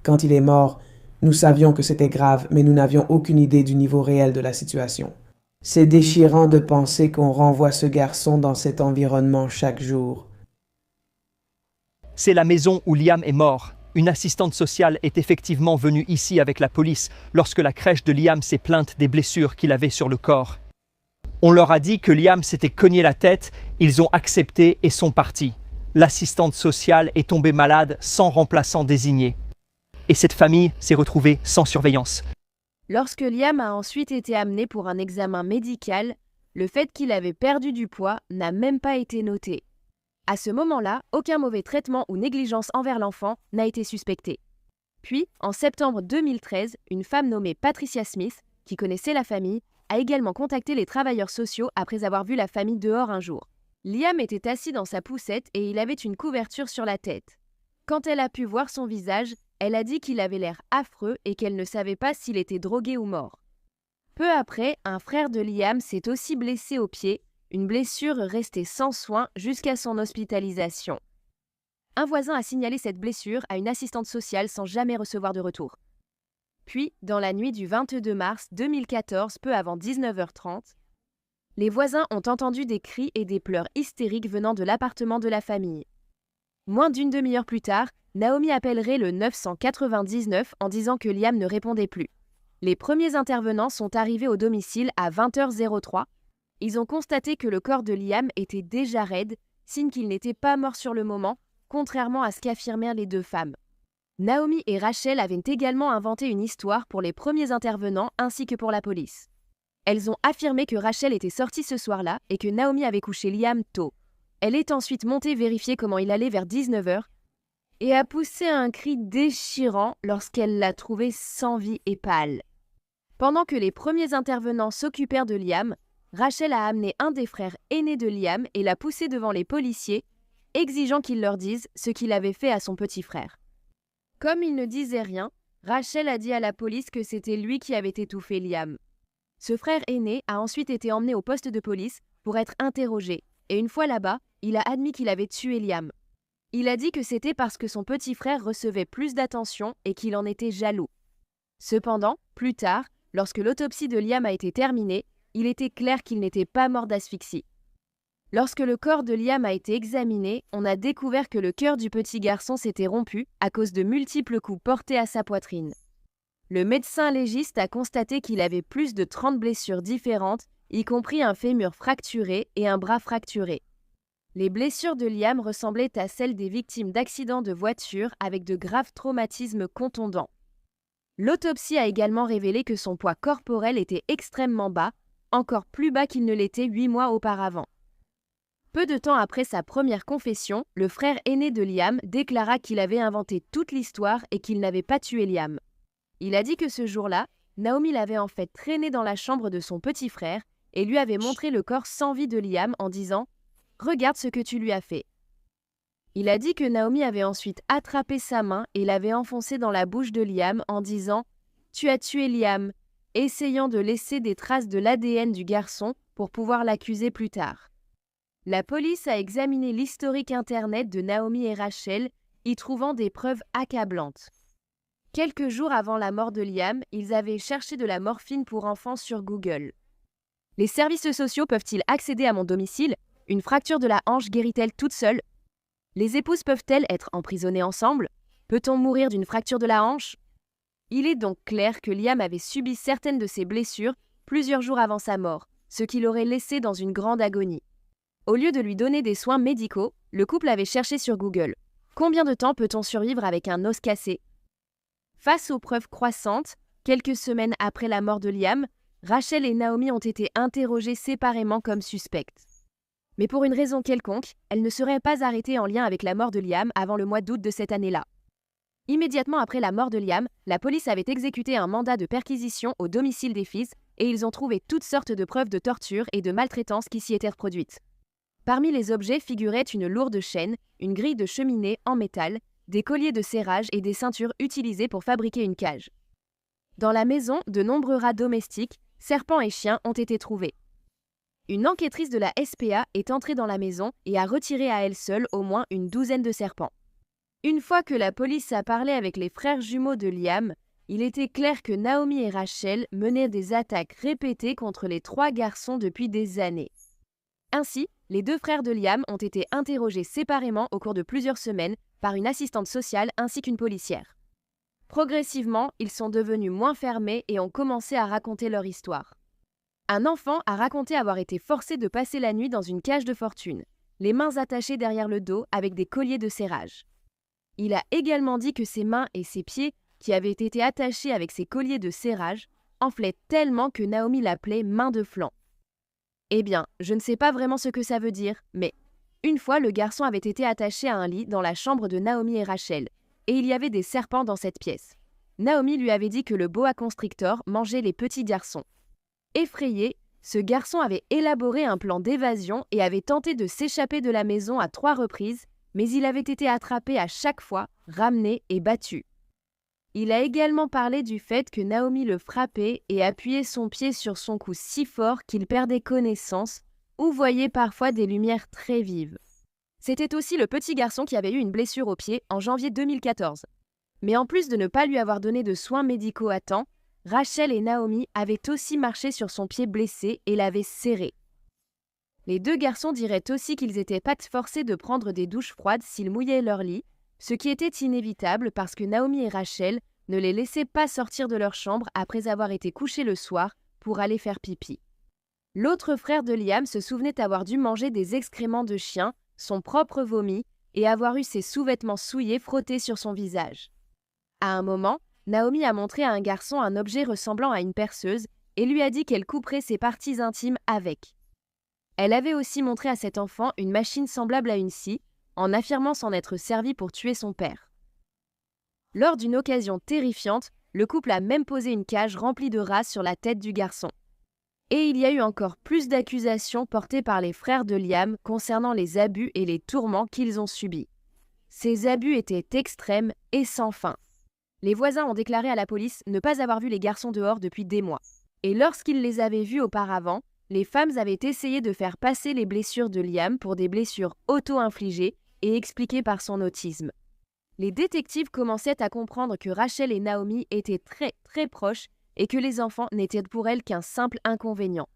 Quand il est mort, nous savions que c'était grave, mais nous n'avions aucune idée du niveau réel de la situation. C'est déchirant de penser qu'on renvoie ce garçon dans cet environnement chaque jour. C'est la maison où Liam est mort. Une assistante sociale est effectivement venue ici avec la police lorsque la crèche de Liam s'est plainte des blessures qu'il avait sur le corps. On leur a dit que Liam s'était cogné la tête, ils ont accepté et sont partis. L'assistante sociale est tombée malade sans remplaçant désigné. Et cette famille s'est retrouvée sans surveillance. Lorsque Liam a ensuite été amené pour un examen médical, le fait qu'il avait perdu du poids n'a même pas été noté. À ce moment-là, aucun mauvais traitement ou négligence envers l'enfant n'a été suspecté. Puis, en septembre 2013, une femme nommée Patricia Smith, qui connaissait la famille, a également contacté les travailleurs sociaux après avoir vu la famille dehors un jour. Liam était assis dans sa poussette et il avait une couverture sur la tête. Quand elle a pu voir son visage, elle a dit qu'il avait l'air affreux et qu'elle ne savait pas s'il était drogué ou mort. Peu après, un frère de Liam s'est aussi blessé au pied, une blessure restée sans soin jusqu'à son hospitalisation. Un voisin a signalé cette blessure à une assistante sociale sans jamais recevoir de retour. Puis, dans la nuit du 22 mars 2014, peu avant 19h30, les voisins ont entendu des cris et des pleurs hystériques venant de l'appartement de la famille. Moins d'une demi-heure plus tard, Naomi appellerait le 999 en disant que Liam ne répondait plus. Les premiers intervenants sont arrivés au domicile à 20h03. Ils ont constaté que le corps de Liam était déjà raide, signe qu'il n'était pas mort sur le moment, contrairement à ce qu'affirmèrent les 2 femmes. Naomi et Rachel avaient également inventé une histoire pour les premiers intervenants ainsi que pour la police. Elles ont affirmé que Rachel était sortie ce soir-là et que Naomi avait couché Liam tôt. Elle est ensuite montée vérifier comment il allait vers 19h et a poussé un cri déchirant lorsqu'elle l'a trouvé sans vie et pâle. Pendant que les premiers intervenants s'occupèrent de Liam, Rachel a amené un des frères aînés de Liam et l'a poussé devant les policiers, exigeant qu'ils leur disent ce qu'il avait fait à son petit frère. Comme il ne disait rien, Rachel a dit à la police que c'était lui qui avait étouffé Liam. Ce frère aîné a ensuite été emmené au poste de police pour être interrogé, et une fois là-bas, il a admis qu'il avait tué Liam. Il a dit que c'était parce que son petit frère recevait plus d'attention et qu'il en était jaloux. Cependant, plus tard, lorsque l'autopsie de Liam a été terminée, il était clair qu'il n'était pas mort d'asphyxie. Lorsque le corps de Liam a été examiné, on a découvert que le cœur du petit garçon s'était rompu à cause de multiples coups portés à sa poitrine. Le médecin légiste a constaté qu'il avait plus de 30 blessures différentes, y compris un fémur fracturé et un bras fracturé. Les blessures de Liam ressemblaient à celles des victimes d'accidents de voiture avec de graves traumatismes contondants. L'autopsie a également révélé que son poids corporel était extrêmement bas, encore plus bas qu'il ne l'était 8 mois auparavant. Peu de temps après sa première confession, le frère aîné de Liam déclara qu'il avait inventé toute l'histoire et qu'il n'avait pas tué Liam. Il a dit que ce jour-là, Naomi l'avait en fait traîné dans la chambre de son petit frère et lui avait montré le corps sans vie de Liam en disant « Regarde ce que tu lui as fait ». Il a dit que Naomi avait ensuite attrapé sa main et l'avait enfoncée dans la bouche de Liam en disant « Tu as tué Liam », essayant de laisser des traces de l'ADN du garçon pour pouvoir l'accuser plus tard. La police a examiné l'historique internet de Naomi et Rachel, y trouvant des preuves accablantes. Quelques jours avant la mort de Liam, ils avaient cherché de la morphine pour enfants sur Google. Les services sociaux peuvent-ils accéder à mon domicile ? Une fracture de la hanche guérit-elle toute seule? Les épouses peuvent-elles être emprisonnées ensemble? Peut-on mourir d'une fracture de la hanche? Il est donc clair que Liam avait subi certaines de ses blessures plusieurs jours avant sa mort, ce qui l'aurait laissé dans une grande agonie. Au lieu de lui donner des soins médicaux, le couple avait cherché sur Google. Combien de temps peut-on survivre avec un os cassé? Face aux preuves croissantes, quelques semaines après la mort de Liam, Rachel et Naomi ont été interrogées séparément comme suspectes. Mais pour une raison quelconque, elles ne seraient pas arrêtées en lien avec la mort de Liam avant le mois d'août de cette année-là. Immédiatement après la mort de Liam, la police avait exécuté un mandat de perquisition au domicile des fils et ils ont trouvé toutes sortes de preuves de torture et de maltraitance qui s'y étaient reproduites. Parmi les objets figuraient une lourde chaîne, une grille de cheminée en métal, des colliers de serrage et des ceintures utilisées pour fabriquer une cage. Dans la maison, de nombreux rats domestiques, serpents et chiens ont été trouvés. Une enquêtrice de la SPA est entrée dans la maison et a retiré à elle seule au moins une douzaine de serpents. Une fois que la police a parlé avec les frères jumeaux de Liam, il était clair que Naomi et Rachel menaient des attaques répétées contre les 3 garçons depuis des années. Ainsi, les 2 frères de Liam ont été interrogés séparément au cours de plusieurs semaines par une assistante sociale ainsi qu'une policière. Progressivement, ils sont devenus moins fermés et ont commencé à raconter leur histoire. Un enfant a raconté avoir été forcé de passer la nuit dans une cage de fortune, les mains attachées derrière le dos avec des colliers de serrage. Il a également dit que ses mains et ses pieds, qui avaient été attachés avec ses colliers de serrage, enflaient tellement que Naomi l'appelait main de flanc. Eh bien, je ne sais pas vraiment ce que ça veut dire, mais une fois le garçon avait été attaché à un lit dans la chambre de Naomi et Rachel, et il y avait des serpents dans cette pièce. Naomi lui avait dit que le boa constrictor mangeait les petits garçons. Effrayé, ce garçon avait élaboré un plan d'évasion et avait tenté de s'échapper de la maison à 3 reprises, mais il avait été attrapé à chaque fois, ramené et battu. Il a également parlé du fait que Naomi le frappait et appuyait son pied sur son cou si fort qu'il perdait connaissance ou voyait parfois des lumières très vives. C'était aussi le petit garçon qui avait eu une blessure au pied en janvier 2014. Mais en plus de ne pas lui avoir donné de soins médicaux à temps, Rachel et Naomi avaient aussi marché sur son pied blessé et l'avaient serré. Les 2 garçons diraient aussi qu'ils étaient pas forcés de prendre des douches froides s'ils mouillaient leur lit, ce qui était inévitable parce que Naomi et Rachel ne les laissaient pas sortir de leur chambre après avoir été couchés le soir pour aller faire pipi. L'autre frère de Liam se souvenait avoir dû manger des excréments de chien, son propre vomi, et avoir eu ses sous-vêtements souillés frottés sur son visage. À un moment, Naomi a montré à un garçon un objet ressemblant à une perceuse et lui a dit qu'elle couperait ses parties intimes avec. Elle avait aussi montré à cet enfant une machine semblable à une scie, en affirmant s'en être servi pour tuer son père. Lors d'une occasion terrifiante, le couple a même posé une cage remplie de rats sur la tête du garçon. Et il y a eu encore plus d'accusations portées par les frères de Liam concernant les abus et les tourments qu'ils ont subis. Ces abus étaient extrêmes et sans fin. Les voisins ont déclaré à la police ne pas avoir vu les garçons dehors depuis des mois. Et lorsqu'ils les avaient vus auparavant, les femmes avaient essayé de faire passer les blessures de Liam pour des blessures auto-infligées et expliquées par son autisme. Les détectives commençaient à comprendre que Rachel et Naomi étaient très proches et que les enfants n'étaient pour elles qu'un simple inconvénient.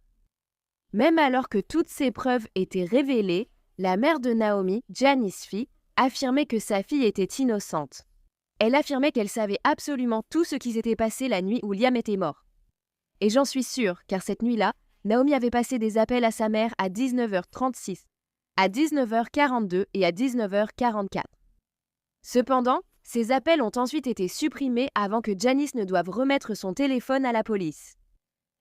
Même alors que toutes ces preuves étaient révélées, la mère de Naomi, Janice Fee, affirmait que sa fille était innocente. Elle affirmait qu'elle savait absolument tout ce qui s'était passé la nuit où Liam était mort. Et j'en suis sûre, car cette nuit-là, Naomi avait passé des appels à sa mère à 19h36, à 19h42 et à 19h44. Cependant, ces appels ont ensuite été supprimés avant que Janice ne doive remettre son téléphone à la police.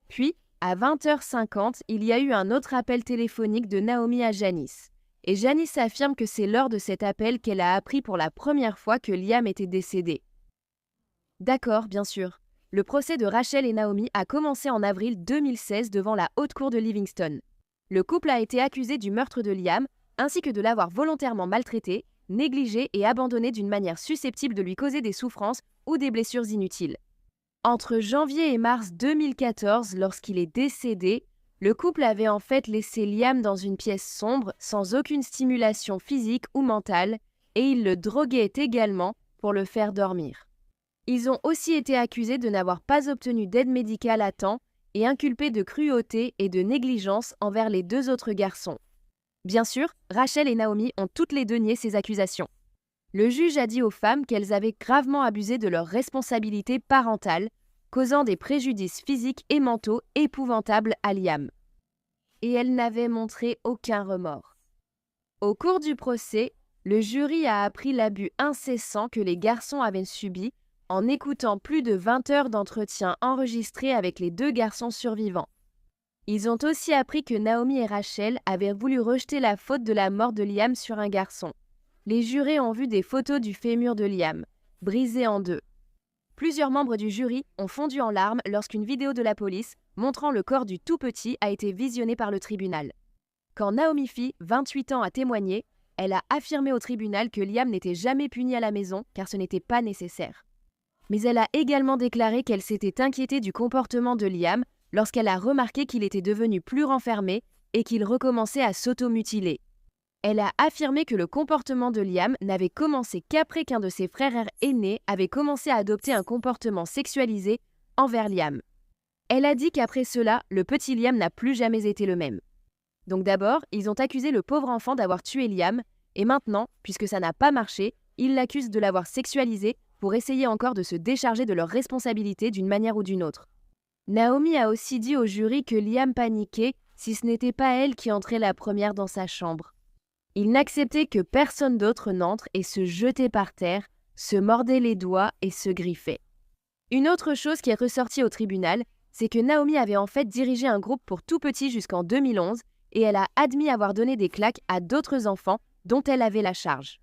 Puis, à 20h50, il y a eu un autre appel téléphonique de Naomi à Janice. Et Janice affirme que c'est lors de cet appel qu'elle a appris pour la première fois que Liam était décédé. D'accord, bien sûr. Le procès de Rachel et Naomi a commencé en avril 2016 devant la Haute Cour de Livingston. Le couple a été accusé du meurtre de Liam, ainsi que de l'avoir volontairement maltraité, négligé et abandonné d'une manière susceptible de lui causer des souffrances ou des blessures inutiles. Entre janvier et mars 2014, lorsqu'il est décédé, le couple avait en fait laissé Liam dans une pièce sombre, sans aucune stimulation physique ou mentale, et il le droguait également pour le faire dormir. Ils ont aussi été accusés de n'avoir pas obtenu d'aide médicale à temps et inculpés de cruauté et de négligence envers les 2 autres garçons. Bien sûr, Rachel et Naomi ont toutes les deux nié ces accusations. Le juge a dit aux femmes qu'elles avaient gravement abusé de leurs responsabilités parentales, causant des préjudices physiques et mentaux épouvantables à Liam. Et elles n'avaient montré aucun remords. Au cours du procès, le jury a appris l'abus incessant que les garçons avaient subi en écoutant plus de 20 heures d'entretien enregistrés avec les 2 garçons survivants. Ils ont aussi appris que Naomi et Rachel avaient voulu rejeter la faute de la mort de Liam sur un garçon. Les jurés ont vu des photos du fémur de Liam, brisé en 2. Plusieurs membres du jury ont fondu en larmes lorsqu'une vidéo de la police montrant le corps du tout petit a été visionnée par le tribunal. Quand Naomi Fee, 28 ans, a témoigné, elle a affirmé au tribunal que Liam n'était jamais puni à la maison car ce n'était pas nécessaire. Mais elle a également déclaré qu'elle s'était inquiétée du comportement de Liam lorsqu'elle a remarqué qu'il était devenu plus renfermé et qu'il recommençait à s'automutiler. Elle a affirmé que le comportement de Liam n'avait commencé qu'après qu'un de ses frères aînés avait commencé à adopter un comportement sexualisé envers Liam. Elle a dit qu'après cela, le petit Liam n'a plus jamais été le même. Donc d'abord, ils ont accusé le pauvre enfant d'avoir tué Liam, et maintenant, puisque ça n'a pas marché, ils l'accusent de l'avoir sexualisé pour essayer encore de se décharger de leurs responsabilités d'une manière ou d'une autre. Naomi a aussi dit au jury que Liam paniquait si ce n'était pas elle qui entrait la première dans sa chambre. Il n'acceptait que personne d'autre n'entre et se jetait par terre, se mordait les doigts et se griffait. Une autre chose qui est ressortie au tribunal, c'est que Naomi avait en fait dirigé un groupe pour tout petits jusqu'en 2011 et elle a admis avoir donné des claques à d'autres enfants dont elle avait la charge.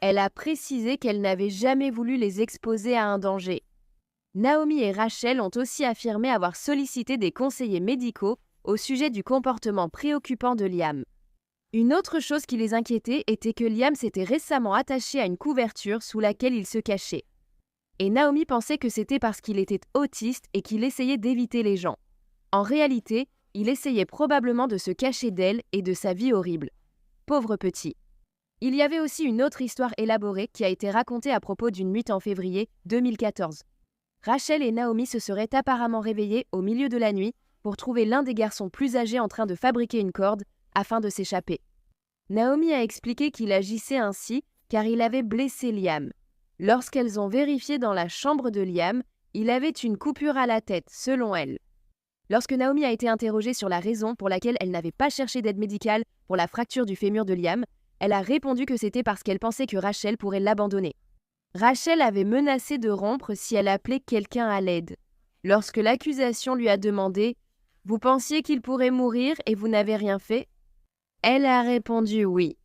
Elle a précisé qu'elle n'avait jamais voulu les exposer à un danger. Naomi et Rachel ont aussi affirmé avoir sollicité des conseillers médicaux au sujet du comportement préoccupant de Liam. Une autre chose qui les inquiétait était que Liam s'était récemment attaché à une couverture sous laquelle il se cachait. Et Naomi pensait que c'était parce qu'il était autiste et qu'il essayait d'éviter les gens. En réalité, il essayait probablement de se cacher d'elle et de sa vie horrible. Pauvre petit. Il y avait aussi une autre histoire élaborée qui a été racontée à propos d'une nuit en février 2014. Rachel et Naomi se seraient apparemment réveillés au milieu de la nuit pour trouver l'un des garçons plus âgés en train de fabriquer une corde afin de s'échapper. Naomi a expliqué qu'il agissait ainsi car il avait blessé Liam. Lorsqu'elles ont vérifié dans la chambre de Liam, il avait une coupure à la tête, selon elle. Lorsque Naomi a été interrogée sur la raison pour laquelle elle n'avait pas cherché d'aide médicale pour la fracture du fémur de Liam, elle a répondu que c'était parce qu'elle pensait que Rachel pourrait l'abandonner. Rachel avait menacé de rompre si elle appelait quelqu'un à l'aide. Lorsque l'accusation lui a demandé « Vous pensiez qu'il pourrait mourir et vous n'avez rien fait ?» Elle a répondu oui.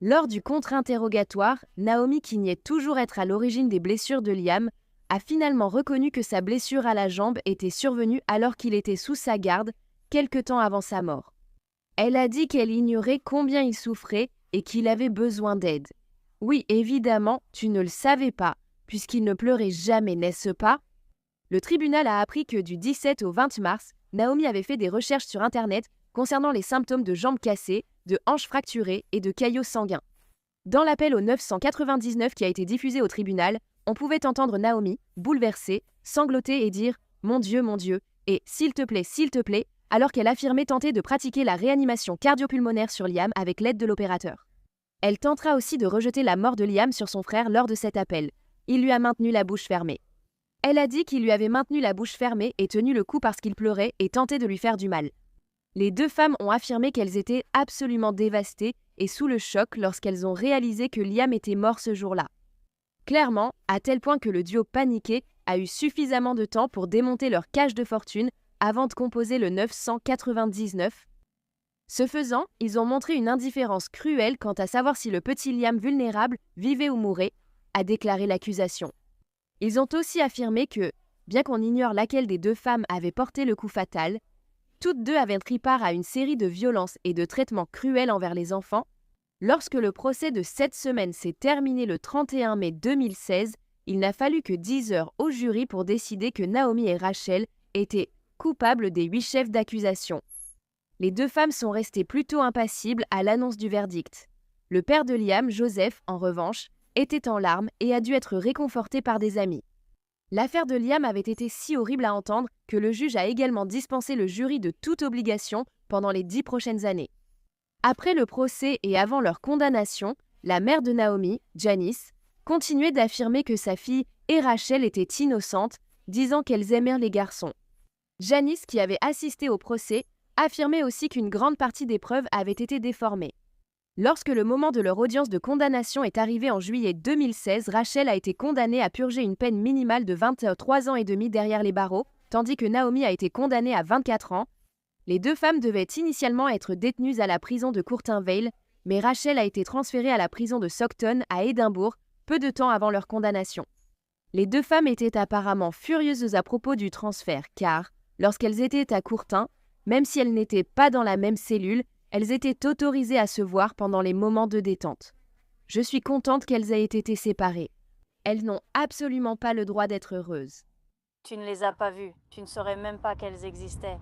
Lors du contre-interrogatoire, Naomi, qui niait toujours être à l'origine des blessures de Liam, a finalement reconnu que sa blessure à la jambe était survenue alors qu'il était sous sa garde, quelque temps avant sa mort. Elle a dit qu'elle ignorait combien il souffrait et qu'il avait besoin d'aide. Oui, évidemment, tu ne le savais pas, puisqu'il ne pleurait jamais, n'est-ce pas? Le tribunal a appris que du 17 au 20 mars, Naomi avait fait des recherches sur Internet concernant les symptômes de jambes cassées, de hanches fracturées et de caillots sanguins. Dans l'appel au 999 qui a été diffusé au tribunal, on pouvait entendre Naomi, bouleversée, sangloter et dire « Mon Dieu, et « s'il te plaît », alors qu'elle affirmait tenter de pratiquer la réanimation cardio-pulmonaire sur Liam avec l'aide de l'opérateur. Elle tentera aussi de rejeter la mort de Liam sur son frère lors de cet appel. Il lui a maintenu la bouche fermée. Elle a dit qu'il lui avait maintenu la bouche fermée et tenu le coup parce qu'il pleurait et tentait de lui faire du mal. Les 2 femmes ont affirmé qu'elles étaient absolument dévastées et sous le choc lorsqu'elles ont réalisé que Liam était mort ce jour-là. Clairement, à tel point que le duo paniqué a eu suffisamment de temps pour démonter leur cache de fortune avant de composer le 999. Ce faisant, ils ont montré une indifférence cruelle quant à savoir si le petit Liam vulnérable vivait ou mourait, a déclaré l'accusation. Ils ont aussi affirmé que, bien qu'on ignore laquelle des 2 femmes avait porté le coup fatal, toutes 2 avaient pris part à une série de violences et de traitements cruels envers les enfants. Lorsque le procès de 7 semaines s'est terminé le 31 mai 2016, il n'a fallu que 10 heures au jury pour décider que Naomi et Rachel étaient coupables des 8 chefs d'accusation. Les 2 femmes sont restées plutôt impassibles à l'annonce du verdict. Le père de Liam, Joseph, en revanche, était en larmes et a dû être réconforté par des amis. L'affaire de Liam avait été si horrible à entendre que le juge a également dispensé le jury de toute obligation pendant les 10 prochaines années. Après le procès et avant leur condamnation, la mère de Naomi, Janice, continuait d'affirmer que sa fille et Rachel étaient innocentes, disant qu'elles aimèrent les garçons. Janice, qui avait assisté au procès, affirmait aussi qu'une grande partie des preuves avait été déformée. Lorsque le moment de leur audience de condamnation est arrivé en juillet 2016, Rachel a été condamnée à purger une peine minimale de 23 ans et demi derrière les barreaux, tandis que Naomi a été condamnée à 24 ans. Les deux femmes devaient initialement être détenues à la prison de Courtenay, mais Rachel a été transférée à la prison de Stockton à Édimbourg, peu de temps avant leur condamnation. Les deux femmes étaient apparemment furieuses à propos du transfert, car, lorsqu'elles étaient à Courtenay, même si elles n'étaient pas dans la même cellule, elles étaient autorisées à se voir pendant les moments de détente. Je suis contente qu'elles aient été séparées. Elles n'ont absolument pas le droit d'être heureuses. Tu ne les as pas vues, tu ne saurais même pas qu'elles existaient.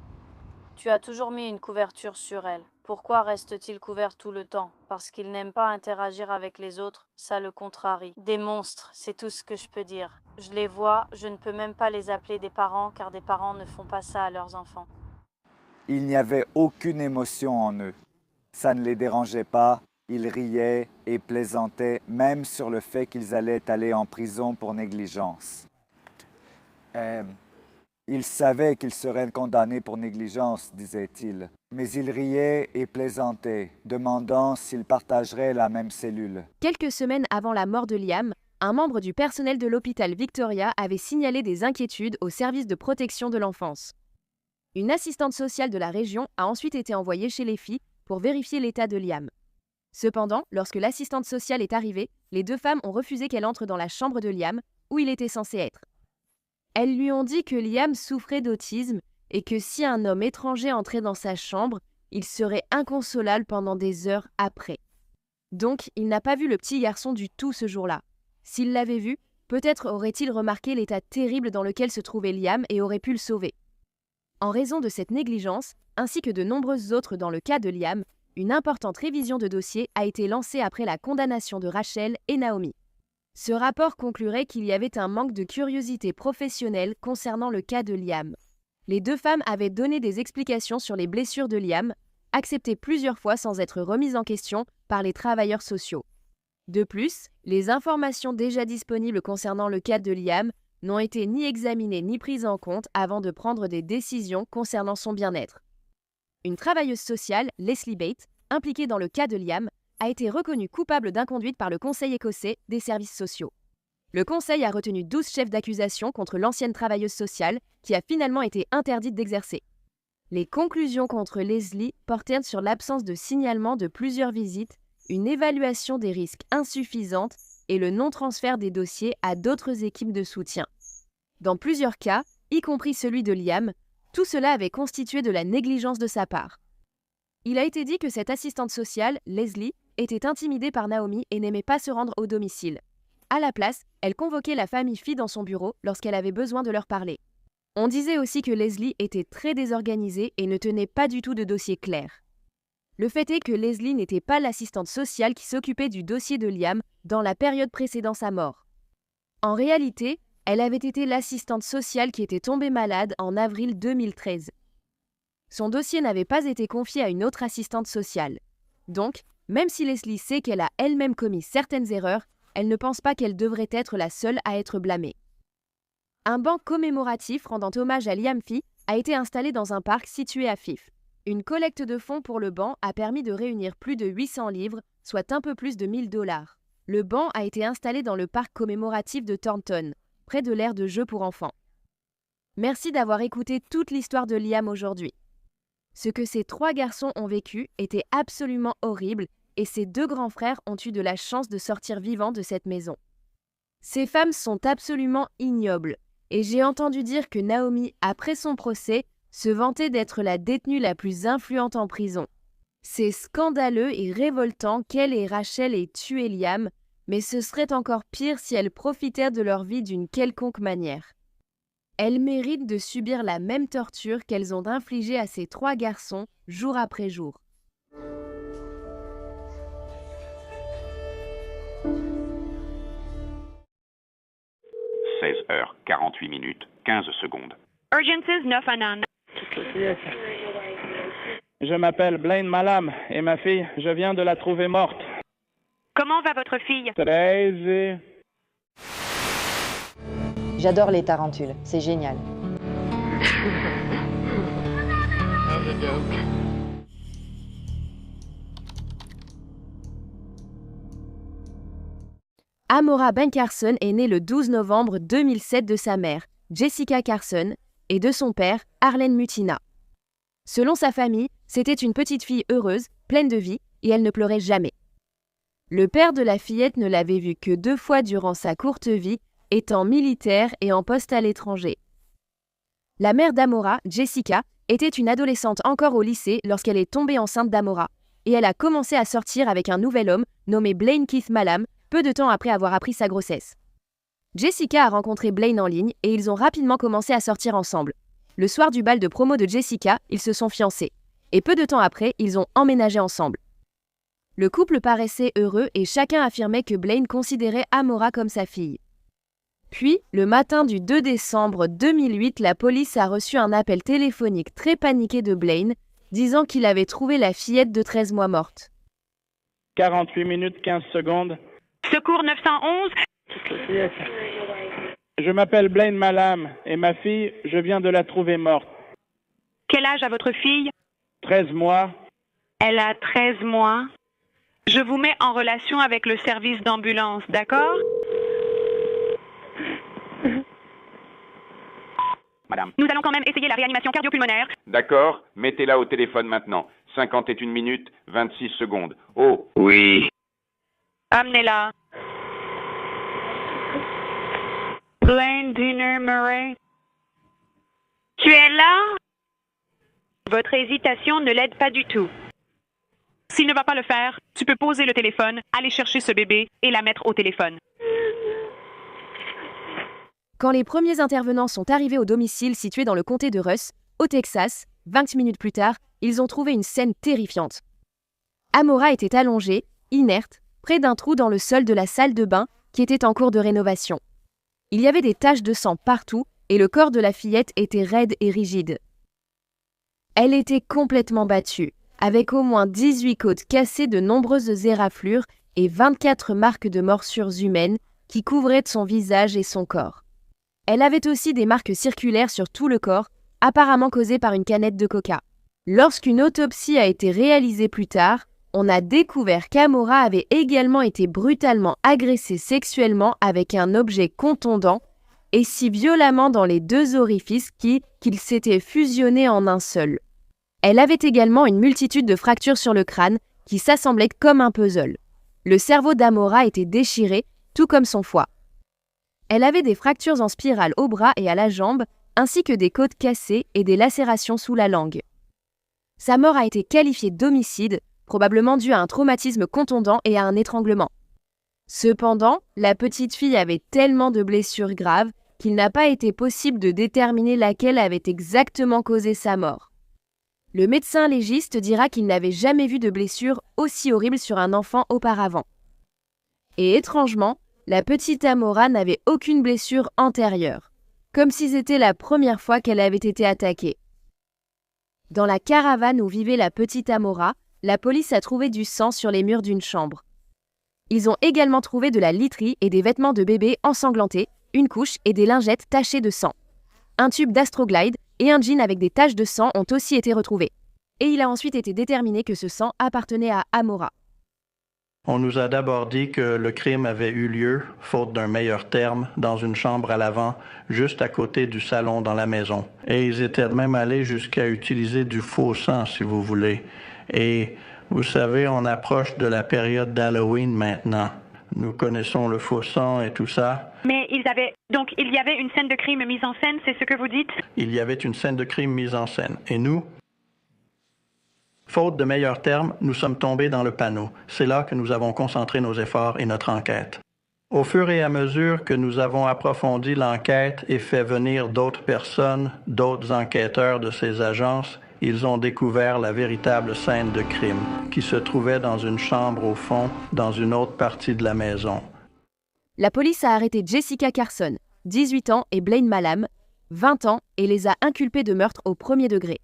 Tu as toujours mis une couverture sur elles. Pourquoi restent-ils couverts tout le temps? Parce qu'ils n'aiment pas interagir avec les autres, ça le contrarie. Des monstres, c'est tout ce que je peux dire. Je les vois, je ne peux même pas les appeler des parents, car des parents ne font pas ça à leurs enfants. Il n'y avait aucune émotion en eux. Ça ne les dérangeait pas, ils riaient et plaisantaient même sur le fait qu'ils allaient aller en prison pour négligence. Ils savaient qu'ils seraient condamnés pour négligence, disait-il, mais ils riaient et plaisantaient, demandant s'ils partageraient la même cellule. Quelques semaines avant la mort de Liam, un membre du personnel de l'hôpital Victoria avait signalé des inquiétudes au service de protection de l'enfance. Une assistante sociale de la région a ensuite été envoyée chez les filles pour vérifier l'état de Liam. Cependant, lorsque l'assistante sociale est arrivée, les deux femmes ont refusé qu'elle entre dans la chambre de Liam, où il était censé être. Elles lui ont dit que Liam souffrait d'autisme et que si un homme étranger entrait dans sa chambre, il serait inconsolable pendant des heures après. Donc, il n'a pas vu le petit garçon du tout ce jour-là. S'il l'avait vu, peut-être aurait-il remarqué l'état terrible dans lequel se trouvait Liam et aurait pu le sauver. En raison de cette négligence, ainsi que de nombreuses autres dans le cas de Liam, une importante révision de dossier a été lancée après la condamnation de Rachel et Naomi. Ce rapport conclurait qu'il y avait un manque de curiosité professionnelle concernant le cas de Liam. Les deux femmes avaient donné des explications sur les blessures de Liam, acceptées plusieurs fois sans être remises en question par les travailleurs sociaux. De plus, les informations déjà disponibles concernant le cas de Liam n'ont été ni examinées ni prises en compte avant de prendre des décisions concernant son bien-être. Une travailleuse sociale, Leslie Bates, impliquée dans le cas de Liam, a été reconnue coupable d'inconduite par le Conseil écossais des services sociaux. Le Conseil a retenu 12 chefs d'accusation contre l'ancienne travailleuse sociale, qui a finalement été interdite d'exercer. Les conclusions contre Leslie portaient sur l'absence de signalement de plusieurs visites, une évaluation des risques insuffisante et le non-transfert des dossiers à d'autres équipes de soutien. Dans plusieurs cas, y compris celui de Liam, tout cela avait constitué de la négligence de sa part. Il a été dit que cette assistante sociale, Leslie, était intimidée par Naomi et n'aimait pas se rendre au domicile. À la place, elle convoquait la famille Fee dans son bureau lorsqu'elle avait besoin de leur parler. On disait aussi que Leslie était très désorganisée et ne tenait pas du tout de dossier clair. Le fait est que Leslie n'était pas l'assistante sociale qui s'occupait du dossier de Liam dans la période précédant sa mort. En réalité, elle avait été l'assistante sociale qui était tombée malade en avril 2013. Son dossier n'avait pas été confié à une autre assistante sociale. Donc, même si Leslie sait qu'elle a elle-même commis certaines erreurs, elle ne pense pas qu'elle devrait être la seule à être blâmée. Un banc commémoratif rendant hommage à Liam Fee a été installé dans un parc situé à Fife. Une collecte de fonds pour le banc a permis de réunir plus de 800 livres, soit un peu plus de 1 000 $. Le banc a été installé dans le parc commémoratif de Thornton, près de l'aire de jeu pour enfants. Merci d'avoir écouté toute l'histoire de Liam aujourd'hui. Ce que ces 3 garçons ont vécu était absolument horrible et ces 2 grands frères ont eu de la chance de sortir vivants de cette maison. Ces femmes sont absolument ignobles et j'ai entendu dire que Naomi, après son procès, se vantait d'être la détenue la plus influente en prison. C'est scandaleux et révoltant qu'elle et Rachel aient tué Liam, mais ce serait encore pire si elles profitèrent de leur vie d'une quelconque manière. Elles méritent de subir la même torture qu'elles ont infligée à ces 3 garçons, jour après jour. « 16h48 minutes, 15 secondes. Urgencies 999. Je m'appelle Blaine Malam et ma fille, je viens de la trouver morte. Comment va votre fille? Très. J'adore les tarentules, c'est génial. Amora Ben Carson est née le 12 novembre 2007 de sa mère, Jessica Carson, et de son père, Arlen Mutina. Selon sa famille, c'était une petite fille heureuse, pleine de vie, et elle ne pleurait jamais. Le père de la fillette ne l'avait vue que 2 fois durant sa courte vie, étant militaire et en poste à l'étranger. La mère d'Amora, Jessica, était une adolescente encore au lycée lorsqu'elle est tombée enceinte d'Amora, et elle a commencé à sortir avec un nouvel homme nommé Blaine Keith Malam, peu de temps après avoir appris sa grossesse. Jessica a rencontré Blaine en ligne et ils ont rapidement commencé à sortir ensemble. Le soir du bal de promo de Jessica, ils se sont fiancés. Et peu de temps après, ils ont emménagé ensemble. Le couple paraissait heureux et chacun affirmait que Blaine considérait Amora comme sa fille. Puis, le matin du 2 décembre 2008, la police a reçu un appel téléphonique très paniqué de Blaine, disant qu'il avait trouvé la fillette de 13 mois morte. 48 minutes 15 secondes. Secours 911. Yes. Je m'appelle Blaine Malam et ma fille, je viens de la trouver morte. Quel âge a votre fille? 13 mois. Elle a 13 mois. Je vous mets en relation avec le service d'ambulance, d'accord? Madame. Nous allons quand même essayer la réanimation cardio-pulmonaire. D'accord, mettez-la au téléphone maintenant. 51 minutes, 26 secondes. Oh. Oui. Amenez-la. Blaine Dinner Murray. Tu es là? Votre hésitation ne l'aide pas du tout. S'il ne va pas le faire, tu peux poser le téléphone, aller chercher ce bébé et la mettre au téléphone. Quand les premiers intervenants sont arrivés au domicile situé dans le comté de Russ, au Texas, 20 minutes plus tard, ils ont trouvé une scène terrifiante. Amora était allongée, inerte, près d'un trou dans le sol de la salle de bain qui était en cours de rénovation. Il y avait des taches de sang partout et le corps de la fillette était raide et rigide. Elle était complètement battue, avec au moins 18 côtes cassées, de nombreuses éraflures et 24 marques de morsures humaines qui couvraient son visage et son corps. Elle avait aussi des marques circulaires sur tout le corps, apparemment causées par une canette de coca. Lorsqu'une autopsie a été réalisée plus tard, on a découvert qu'Amora avait également été brutalement agressée sexuellement avec un objet contondant et si violemment dans les 2 orifices qu'ils s'étaient fusionnés en un seul. Elle avait également une multitude de fractures sur le crâne qui s'assemblaient comme un puzzle. Le cerveau d'Amora était déchiré, tout comme son foie. Elle avait des fractures en spirale au bras et à la jambe, ainsi que des côtes cassées et des lacérations sous la langue. Sa mort a été qualifiée d'homicide, probablement dû à un traumatisme contondant et à un étranglement. Cependant, la petite fille avait tellement de blessures graves qu'il n'a pas été possible de déterminer laquelle avait exactement causé sa mort. Le médecin légiste dira qu'il n'avait jamais vu de blessure aussi horrible sur un enfant auparavant. Et étrangement, la petite Amora n'avait aucune blessure antérieure, comme si c'était la première fois qu'elle avait été attaquée. Dans la caravane où vivait la petite Amora, la police a trouvé du sang sur les murs d'une chambre. Ils ont également trouvé de la literie et des vêtements de bébé ensanglantés, une couche et des lingettes tachées de sang. Un tube d'Astroglide et un jean avec des taches de sang ont aussi été retrouvés. Et il a ensuite été déterminé que ce sang appartenait à Amora. On nous a d'abord dit que le crime avait eu lieu, faute d'un meilleur terme, dans une chambre à l'avant, juste à côté du salon dans la maison. Et ils étaient même allés jusqu'à utiliser du faux sang, si vous voulez. Et vous savez, on approche de la période d'Halloween maintenant. Nous connaissons le faux sang et tout ça. Mais il y avait une scène de crime mise en scène, c'est ce que vous dites? Il y avait une scène de crime mise en scène. Et nous, faute de meilleurs termes, nous sommes tombés dans le panneau. C'est là que nous avons concentré nos efforts et notre enquête. Au fur et à mesure que nous avons approfondi l'enquête et fait venir d'autres personnes, d'autres enquêteurs de ces agences, ils ont découvert la véritable scène de crime, qui se trouvait dans une chambre au fond, dans une autre partie de la maison. La police a arrêté Jessica Carson, 18 ans, et Blaine Malam, 20 ans, et les a inculpés de meurtre au premier degré.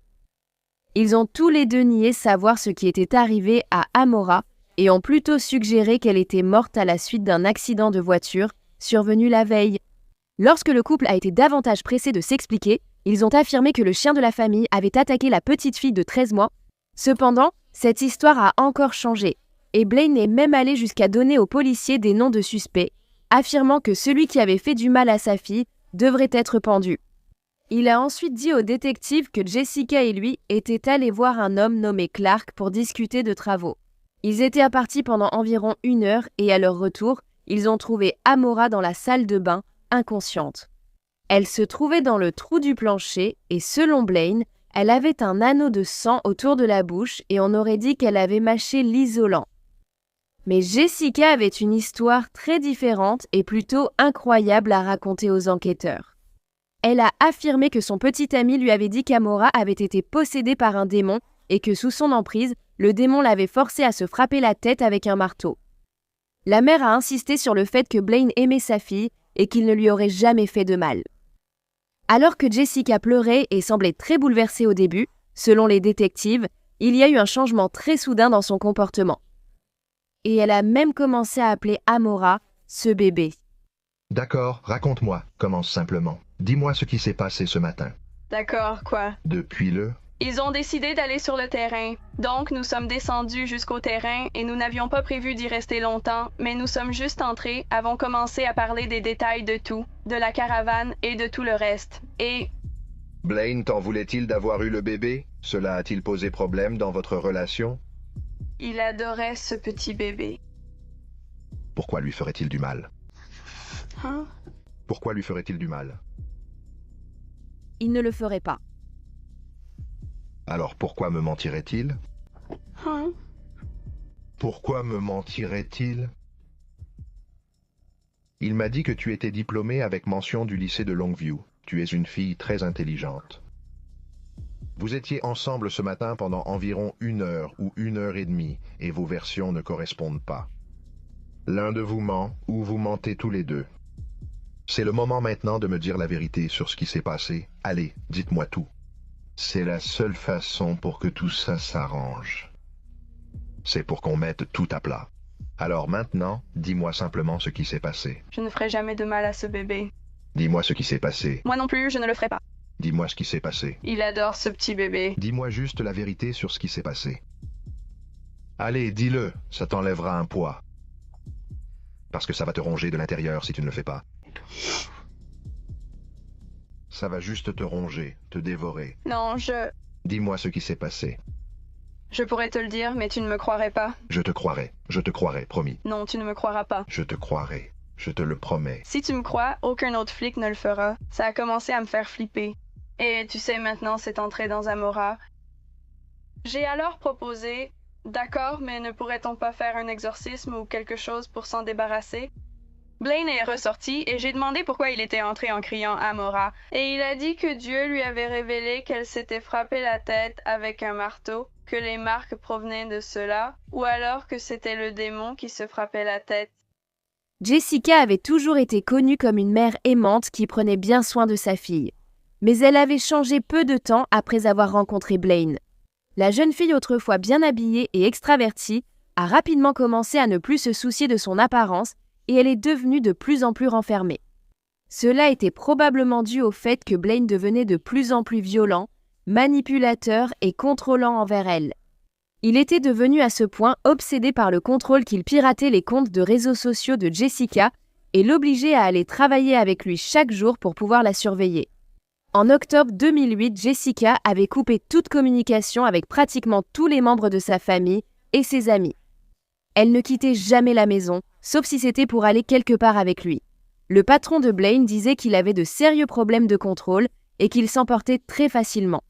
Ils ont tous les deux nié savoir ce qui était arrivé à Amora et ont plutôt suggéré qu'elle était morte à la suite d'un accident de voiture survenu la veille. Lorsque le couple a été davantage pressé de s'expliquer, ils ont affirmé que le chien de la famille avait attaqué la petite fille de 13 mois. Cependant, cette histoire a encore changé, et Blaine est même allé jusqu'à donner aux policiers des noms de suspects, affirmant que celui qui avait fait du mal à sa fille devrait être pendu. Il a ensuite dit aux détectives que Jessica et lui étaient allés voir un homme nommé Clark pour discuter de travaux. Ils étaient partis pendant environ 1 heure et à leur retour, ils ont trouvé Amora dans la salle de bain, inconsciente. Elle se trouvait dans le trou du plancher et selon Blaine, elle avait un anneau de sang autour de la bouche et on aurait dit qu'elle avait mâché l'isolant. Mais Jessica avait une histoire très différente et plutôt incroyable à raconter aux enquêteurs. Elle a affirmé que son petit ami lui avait dit qu'Amora avait été possédée par un démon et que sous son emprise, le démon l'avait forcée à se frapper la tête avec un marteau. La mère a insisté sur le fait que Blaine aimait sa fille et qu'il ne lui aurait jamais fait de mal. Alors que Jessica pleurait et semblait très bouleversée au début, selon les détectives, il y a eu un changement très soudain dans son comportement. Et elle a même commencé à appeler Amora « ce bébé ». D'accord, raconte-moi, commence simplement. Dis-moi ce qui s'est passé ce matin. D'accord, quoi? Depuis le... Ils ont décidé d'aller sur le terrain. Donc, nous sommes descendus jusqu'au terrain et nous n'avions pas prévu d'y rester longtemps, mais nous sommes juste entrés, avons commencé à parler des détails de tout, de la caravane et de tout le reste. Et... Blaine t'en voulait-il d'avoir eu le bébé? Cela a-t-il posé problème dans votre relation? il adorait ce petit bébé. Pourquoi lui ferait-il du mal? Hein? Pourquoi lui ferait-il du mal? Il ne le ferait pas. Alors pourquoi me mentirait-il? Hein? Pourquoi me mentirait-il? Il m'a dit que tu étais diplômée avec mention du lycée de Longview. Tu es une fille très intelligente. Vous étiez ensemble ce matin pendant environ 1 heure ou 1 heure et demie, et vos versions ne correspondent pas. L'un de vous ment, ou vous mentez tous les deux. C'est le moment maintenant de me dire la vérité sur ce qui s'est passé. Allez, dites-moi tout. C'est la seule façon pour que tout ça s'arrange. C'est pour qu'on mette tout à plat. Alors maintenant, dis-moi simplement ce qui s'est passé. Je ne ferai jamais de mal à ce bébé. Dis-moi ce qui s'est passé. Moi non plus, je ne le ferai pas. Dis-moi ce qui s'est passé. Il adore ce petit bébé. Dis-moi juste la vérité sur ce qui s'est passé. Allez, dis-le, ça t'enlèvera un poids. Parce que ça va te ronger de l'intérieur si tu ne le fais pas. Ça va juste te ronger, te dévorer. Non, Dis-moi ce qui s'est passé. Je pourrais te le dire, mais tu ne me croirais pas. Je te croirai, promis. Non, tu ne me croiras pas. Je te croirai, je te le promets. Si tu me crois, aucun autre flic ne le fera. Ça a commencé à me faire flipper. Et tu sais, maintenant, c'est entré dans Amora. J'ai alors proposé, d'accord, mais ne pourrait-on pas faire un exorcisme ou quelque chose pour s'en débarrasser? Blaine est ressorti et j'ai demandé pourquoi il était entré en criant Amora. Et il a dit que Dieu lui avait révélé qu'elle s'était frappé la tête avec un marteau, que les marques provenaient de cela, ou alors que c'était le démon qui se frappait la tête. Jessica avait toujours été connue comme une mère aimante qui prenait bien soin de sa fille. Mais elle avait changé peu de temps après avoir rencontré Blaine. La jeune fille autrefois bien habillée et extravertie a rapidement commencé à ne plus se soucier de son apparence et elle est devenue de plus en plus renfermée. Cela était probablement dû au fait que Blaine devenait de plus en plus violent, manipulateur et contrôlant envers elle. Il était devenu à ce point obsédé par le contrôle qu'il piratait les comptes de réseaux sociaux de Jessica et l'obligeait à aller travailler avec lui chaque jour pour pouvoir la surveiller. En octobre 2008, Jessica avait coupé toute communication avec pratiquement tous les membres de sa famille et ses amis. Elle ne quittait jamais la maison, sauf si c'était pour aller quelque part avec lui. Le patron de Blaine disait qu'il avait de sérieux problèmes de contrôle et qu'il s'emportait très facilement.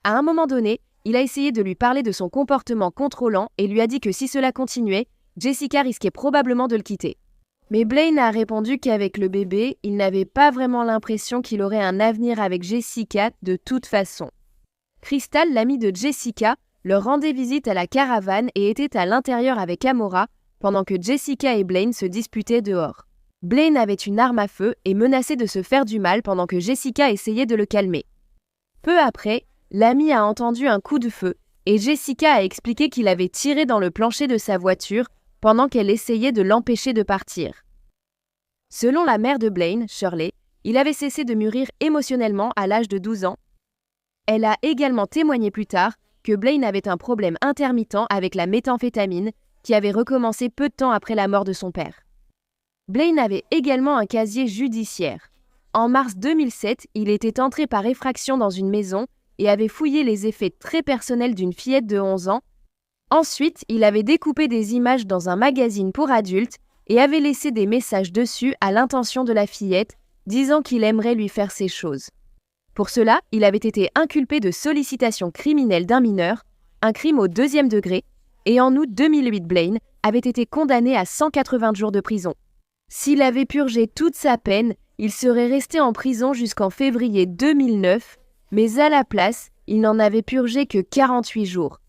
À un moment donné, il a essayé de lui parler de son comportement contrôlant et lui a dit que si cela continuait, Jessica risquait probablement de le quitter. Mais Blaine a répondu qu'avec le bébé, il n'avait pas vraiment l'impression qu'il aurait un avenir avec Jessica de toute façon. Crystal, l'amie de Jessica, leur rendait visite à la caravane et était à l'intérieur avec Amora pendant que Jessica et Blaine se disputaient dehors. Blaine avait une arme à feu et menaçait de se faire du mal pendant que Jessica essayait de le calmer. Peu après, l'ami a entendu un coup de feu et Jessica a expliqué qu'il avait tiré dans le plancher de sa voiture pendant qu'elle essayait de l'empêcher de partir. Selon la mère de Blaine, Shirley, il avait cessé de mûrir émotionnellement à l'âge de 12 ans. Elle a également témoigné plus tard que Blaine avait un problème intermittent avec la méthamphétamine qui avait recommencé peu de temps après la mort de son père. Blaine avait également un casier judiciaire. En mars 2007, il était entré par effraction dans une maison et avait fouillé les effets très personnels d'une fillette de 11 ans. Ensuite, il avait découpé des images dans un magazine pour adultes et avait laissé des messages dessus à l'intention de la fillette, disant qu'il aimerait lui faire ces choses. Pour cela, il avait été inculpé de sollicitation criminelle d'un mineur, un crime au 2e degré, et en août 2008, Blaine avait été condamné à 180 jours de prison. S'il avait purgé toute sa peine, il serait resté en prison jusqu'en février 2009, mais à la place, il n'en avait purgé que 48 jours.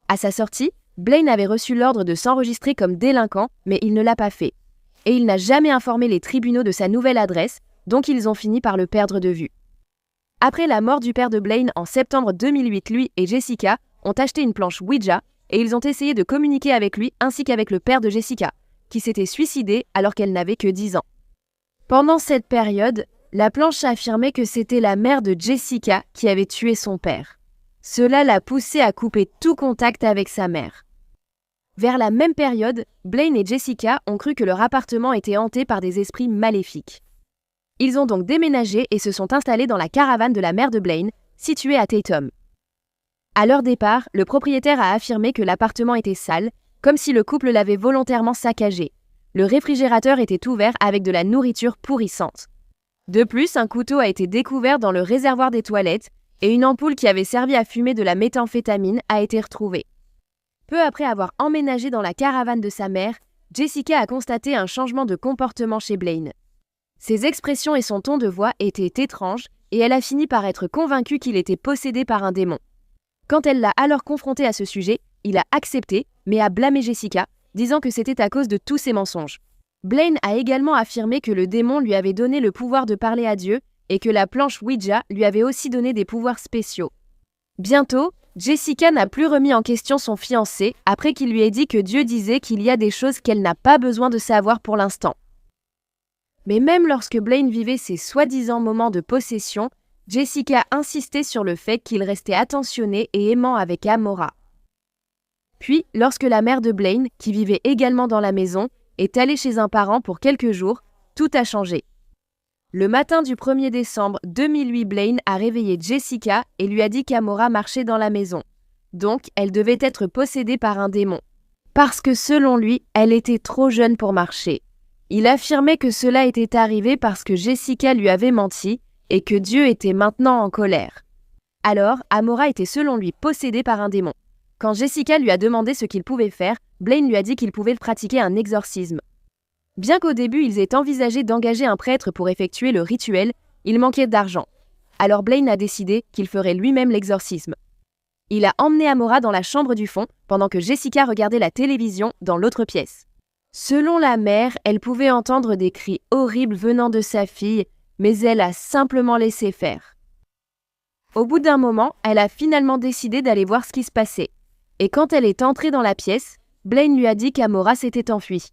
À sa sortie, Blaine avait reçu l'ordre de s'enregistrer comme délinquant, mais il ne l'a pas fait. Et il n'a jamais informé les tribunaux de sa nouvelle adresse, donc ils ont fini par le perdre de vue. Après la mort du père de Blaine en septembre 2008, lui et Jessica ont acheté une planche Ouija et ils ont essayé de communiquer avec lui ainsi qu'avec le père de Jessica, qui s'était suicidé alors qu'elle n'avait que 10 ans. Pendant cette période, la planche affirmait que c'était la mère de Jessica qui avait tué son père. Cela l'a poussé à couper tout contact avec sa mère. Vers la même période, Blaine et Jessica ont cru que leur appartement était hanté par des esprits maléfiques. Ils ont donc déménagé et se sont installés dans la caravane de la mère de Blaine, située à Tatum. À leur départ, le propriétaire a affirmé que l'appartement était sale, comme si le couple l'avait volontairement saccagé. Le réfrigérateur était ouvert avec de la nourriture pourrissante. De plus, un couteau a été découvert dans le réservoir des toilettes et une ampoule qui avait servi à fumer de la méthamphétamine a été retrouvée. Peu après avoir emménagé dans la caravane de sa mère, Jessica a constaté un changement de comportement chez Blaine. Ses expressions et son ton de voix étaient étranges et elle a fini par être convaincue qu'il était possédé par un démon. Quand elle l'a alors confronté à ce sujet, il a accepté, mais a blâmé Jessica, disant que c'était à cause de tous ses mensonges. Blaine a également affirmé que le démon lui avait donné le pouvoir de parler à Dieu et que la planche Ouija lui avait aussi donné des pouvoirs spéciaux. Bientôt, Jessica n'a plus remis en question son fiancé après qu'il lui ait dit que Dieu disait qu'il y a des choses qu'elle n'a pas besoin de savoir pour l'instant. Mais même lorsque Blaine vivait ses soi-disant moments de possession, Jessica insistait sur le fait qu'il restait attentionné et aimant avec Amora. Puis, lorsque la mère de Blaine, qui vivait également dans la maison, est allée chez un parent pour quelques jours, tout a changé. Le matin du 1er décembre 2008, Blaine a réveillé Jessica et lui a dit qu'Amora marchait dans la maison. Donc, elle devait être possédée par un démon. Parce que selon lui, elle était trop jeune pour marcher. Il affirmait que cela était arrivé parce que Jessica lui avait menti et que Dieu était maintenant en colère. Alors, Amora était selon lui possédée par un démon. Quand Jessica lui a demandé ce qu'il pouvait faire, Blaine lui a dit qu'il pouvait pratiquer un exorcisme. Bien qu'au début ils aient envisagé d'engager un prêtre pour effectuer le rituel, il manquait d'argent. Alors Blaine a décidé qu'il ferait lui-même l'exorcisme. Il a emmené Amora dans la chambre du fond pendant que Jessica regardait la télévision dans l'autre pièce. Selon la mère, elle pouvait entendre des cris horribles venant de sa fille, mais elle a simplement laissé faire. Au bout d'un moment, elle a finalement décidé d'aller voir ce qui se passait. Et quand elle est entrée dans la pièce, Blaine lui a dit qu'Amora s'était enfuie.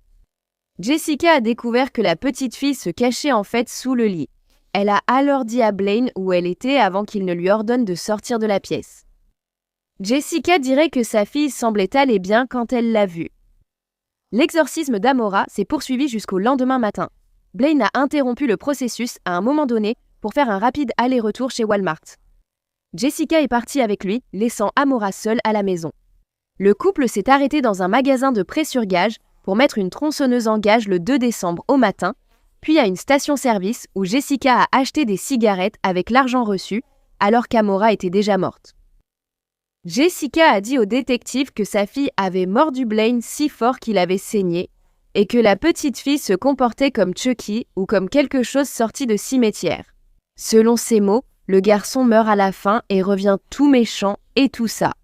Jessica a découvert que la petite fille se cachait en fait sous le lit. Elle a alors dit à Blaine où elle était avant qu'il ne lui ordonne de sortir de la pièce. Jessica dirait que sa fille semblait aller bien quand elle l'a vue. L'exorcisme d'Amora s'est poursuivi jusqu'au lendemain matin. Blaine a interrompu le processus à un moment donné pour faire un rapide aller-retour chez Walmart. Jessica est partie avec lui, laissant Amora seule à la maison. Le couple s'est arrêté dans un magasin de prêt sur gage pour mettre une tronçonneuse en gage le 2 décembre au matin, puis à une station-service où Jessica a acheté des cigarettes avec l'argent reçu, alors qu'Amora était déjà morte. Jessica a dit au détective que sa fille avait mordu Blaine si fort qu'il avait saigné, et que la petite fille se comportait comme Chucky ou comme quelque chose sorti de cimetière. Selon ses mots, le garçon meurt à la fin et revient tout méchant et tout ça.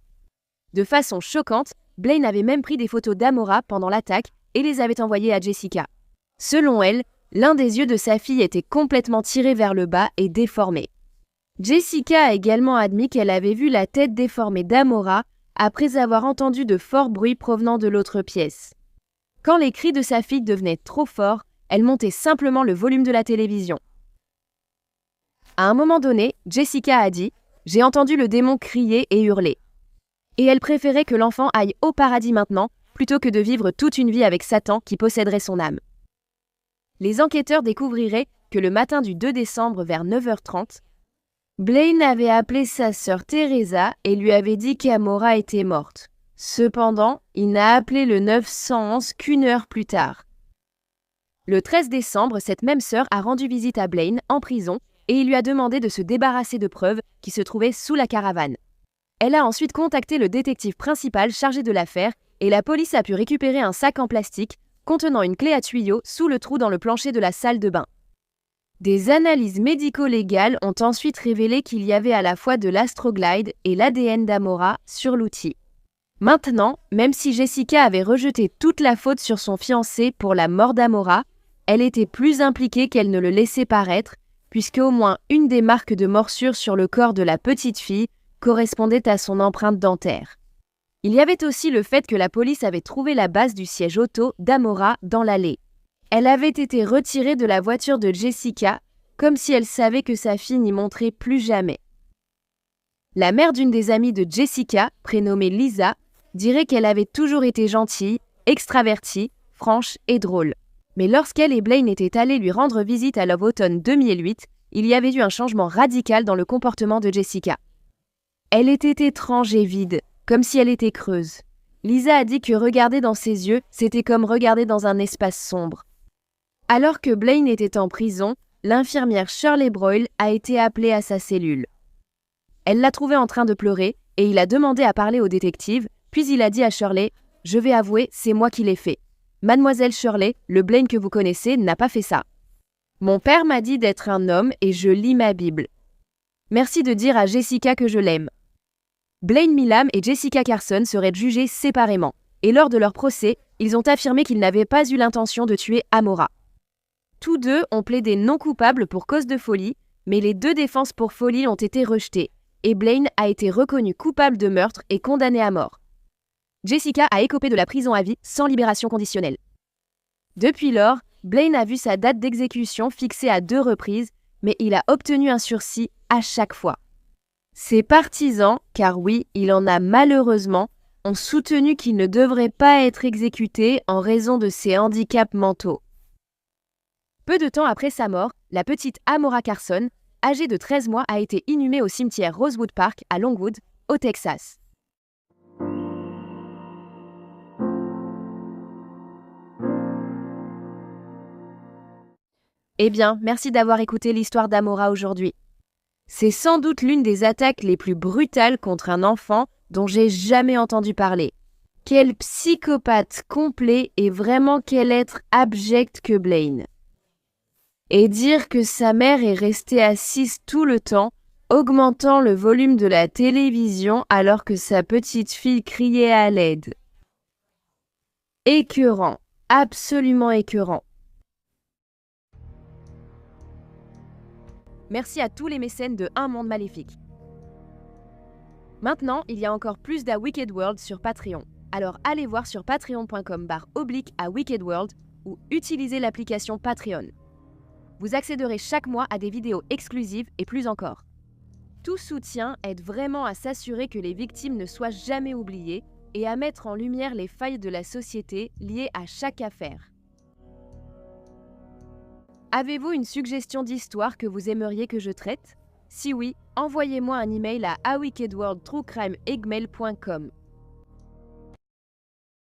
De façon choquante, Blaine avait même pris des photos d'Amora pendant l'attaque et les avait envoyées à Jessica. Selon elle, l'un des yeux de sa fille était complètement tiré vers le bas et déformé. Jessica a également admis qu'elle avait vu la tête déformée d'Amora après avoir entendu de forts bruits provenant de l'autre pièce. Quand les cris de sa fille devenaient trop forts, elle montait simplement le volume de la télévision. À un moment donné, Jessica a dit « J'ai entendu le démon crier et hurler ». Et elle préférait que l'enfant aille au paradis maintenant, plutôt que de vivre toute une vie avec Satan qui posséderait son âme. Les enquêteurs découvriraient que le matin du 2 décembre vers 9h30, Blaine avait appelé sa sœur Teresa et lui avait dit qu'Amora était morte. Cependant, il n'a appelé le 911 qu'une heure plus tard. Le 13 décembre, cette même sœur a rendu visite à Blaine en prison et il lui a demandé de se débarrasser de preuves qui se trouvaient sous la caravane. Elle a ensuite contacté le détective principal chargé de l'affaire et la police a pu récupérer un sac en plastique contenant une clé à tuyau sous le trou dans le plancher de la salle de bain. Des analyses médico-légales ont ensuite révélé qu'il y avait à la fois de l'astroglide et l'ADN d'Amora sur l'outil. Maintenant, même si Jessica avait rejeté toute la faute sur son fiancé pour la mort d'Amora, elle était plus impliquée qu'elle ne le laissait paraître, puisque au moins une des marques de morsure sur le corps de la petite fille correspondait à son empreinte dentaire. Il y avait aussi le fait que la police avait trouvé la base du siège auto d'Amora dans l'allée. Elle avait été retirée de la voiture de Jessica, comme si elle savait que sa fille n'y monterait plus jamais. La mère d'une des amies de Jessica, prénommée Lisa, dirait qu'elle avait toujours été gentille, extravertie, franche et drôle. Mais lorsqu'elle et Blaine étaient allés lui rendre visite à l'automne 2008, il y avait eu un changement radical dans le comportement de Jessica. Elle était étrange et vide, comme si elle était creuse. Lisa a dit que regarder dans ses yeux, c'était comme regarder dans un espace sombre. Alors que Blaine était en prison, l'infirmière Shirley Broyle a été appelée à sa cellule. Elle l'a trouvé en train de pleurer et il a demandé à parler au détective, puis il a dit à Shirley « Je vais avouer, c'est moi qui l'ai fait. Mademoiselle Shirley, le Blaine que vous connaissez n'a pas fait ça. Mon père m'a dit d'être un homme et je lis ma Bible. Merci de dire à Jessica que je l'aime. » Blaine Milam et Jessica Carson seraient jugés séparément, et lors de leur procès, ils ont affirmé qu'ils n'avaient pas eu l'intention de tuer Amora. Tous deux ont plaidé non coupable pour cause de folie, mais les 2 défenses pour folie ont été rejetées, et Blaine a été reconnu coupable de meurtre et condamné à mort. Jessica a écopé de la prison à vie sans libération conditionnelle. Depuis lors, Blaine a vu sa date d'exécution fixée à 2 reprises, mais il a obtenu un sursis à chaque fois. Ses partisans, car oui, il en a malheureusement, ont soutenu qu'il ne devrait pas être exécuté en raison de ses handicaps mentaux. Peu de temps après sa mort, la petite Amora Carson, âgée de 13 mois, a été inhumée au cimetière Rosewood Park à Longwood, au Texas. Eh bien, merci d'avoir écouté l'histoire d'Amora aujourd'hui. C'est sans doute l'une des attaques les plus brutales contre un enfant dont j'ai jamais entendu parler. Quel psychopathe complet et vraiment quel être abject que Blaine. Et dire que sa mère est restée assise tout le temps, augmentant le volume de la télévision alors que sa petite fille criait à l'aide. Écœurant, absolument écœurant. Merci à tous les mécènes de Un Monde Maléfique. Maintenant, il y a encore plus d'A Wicked World sur Patreon. Alors allez voir sur patreon.com/à Wicked World ou utilisez l'application Patreon. Vous accéderez chaque mois à des vidéos exclusives et plus encore. Tout soutien aide vraiment à s'assurer que les victimes ne soient jamais oubliées et à mettre en lumière les failles de la société liées à chaque affaire. Avez-vous une suggestion d'histoire que vous aimeriez que je traite ? Si oui, envoyez-moi un email à awickedworldtruecrime@gmail.com.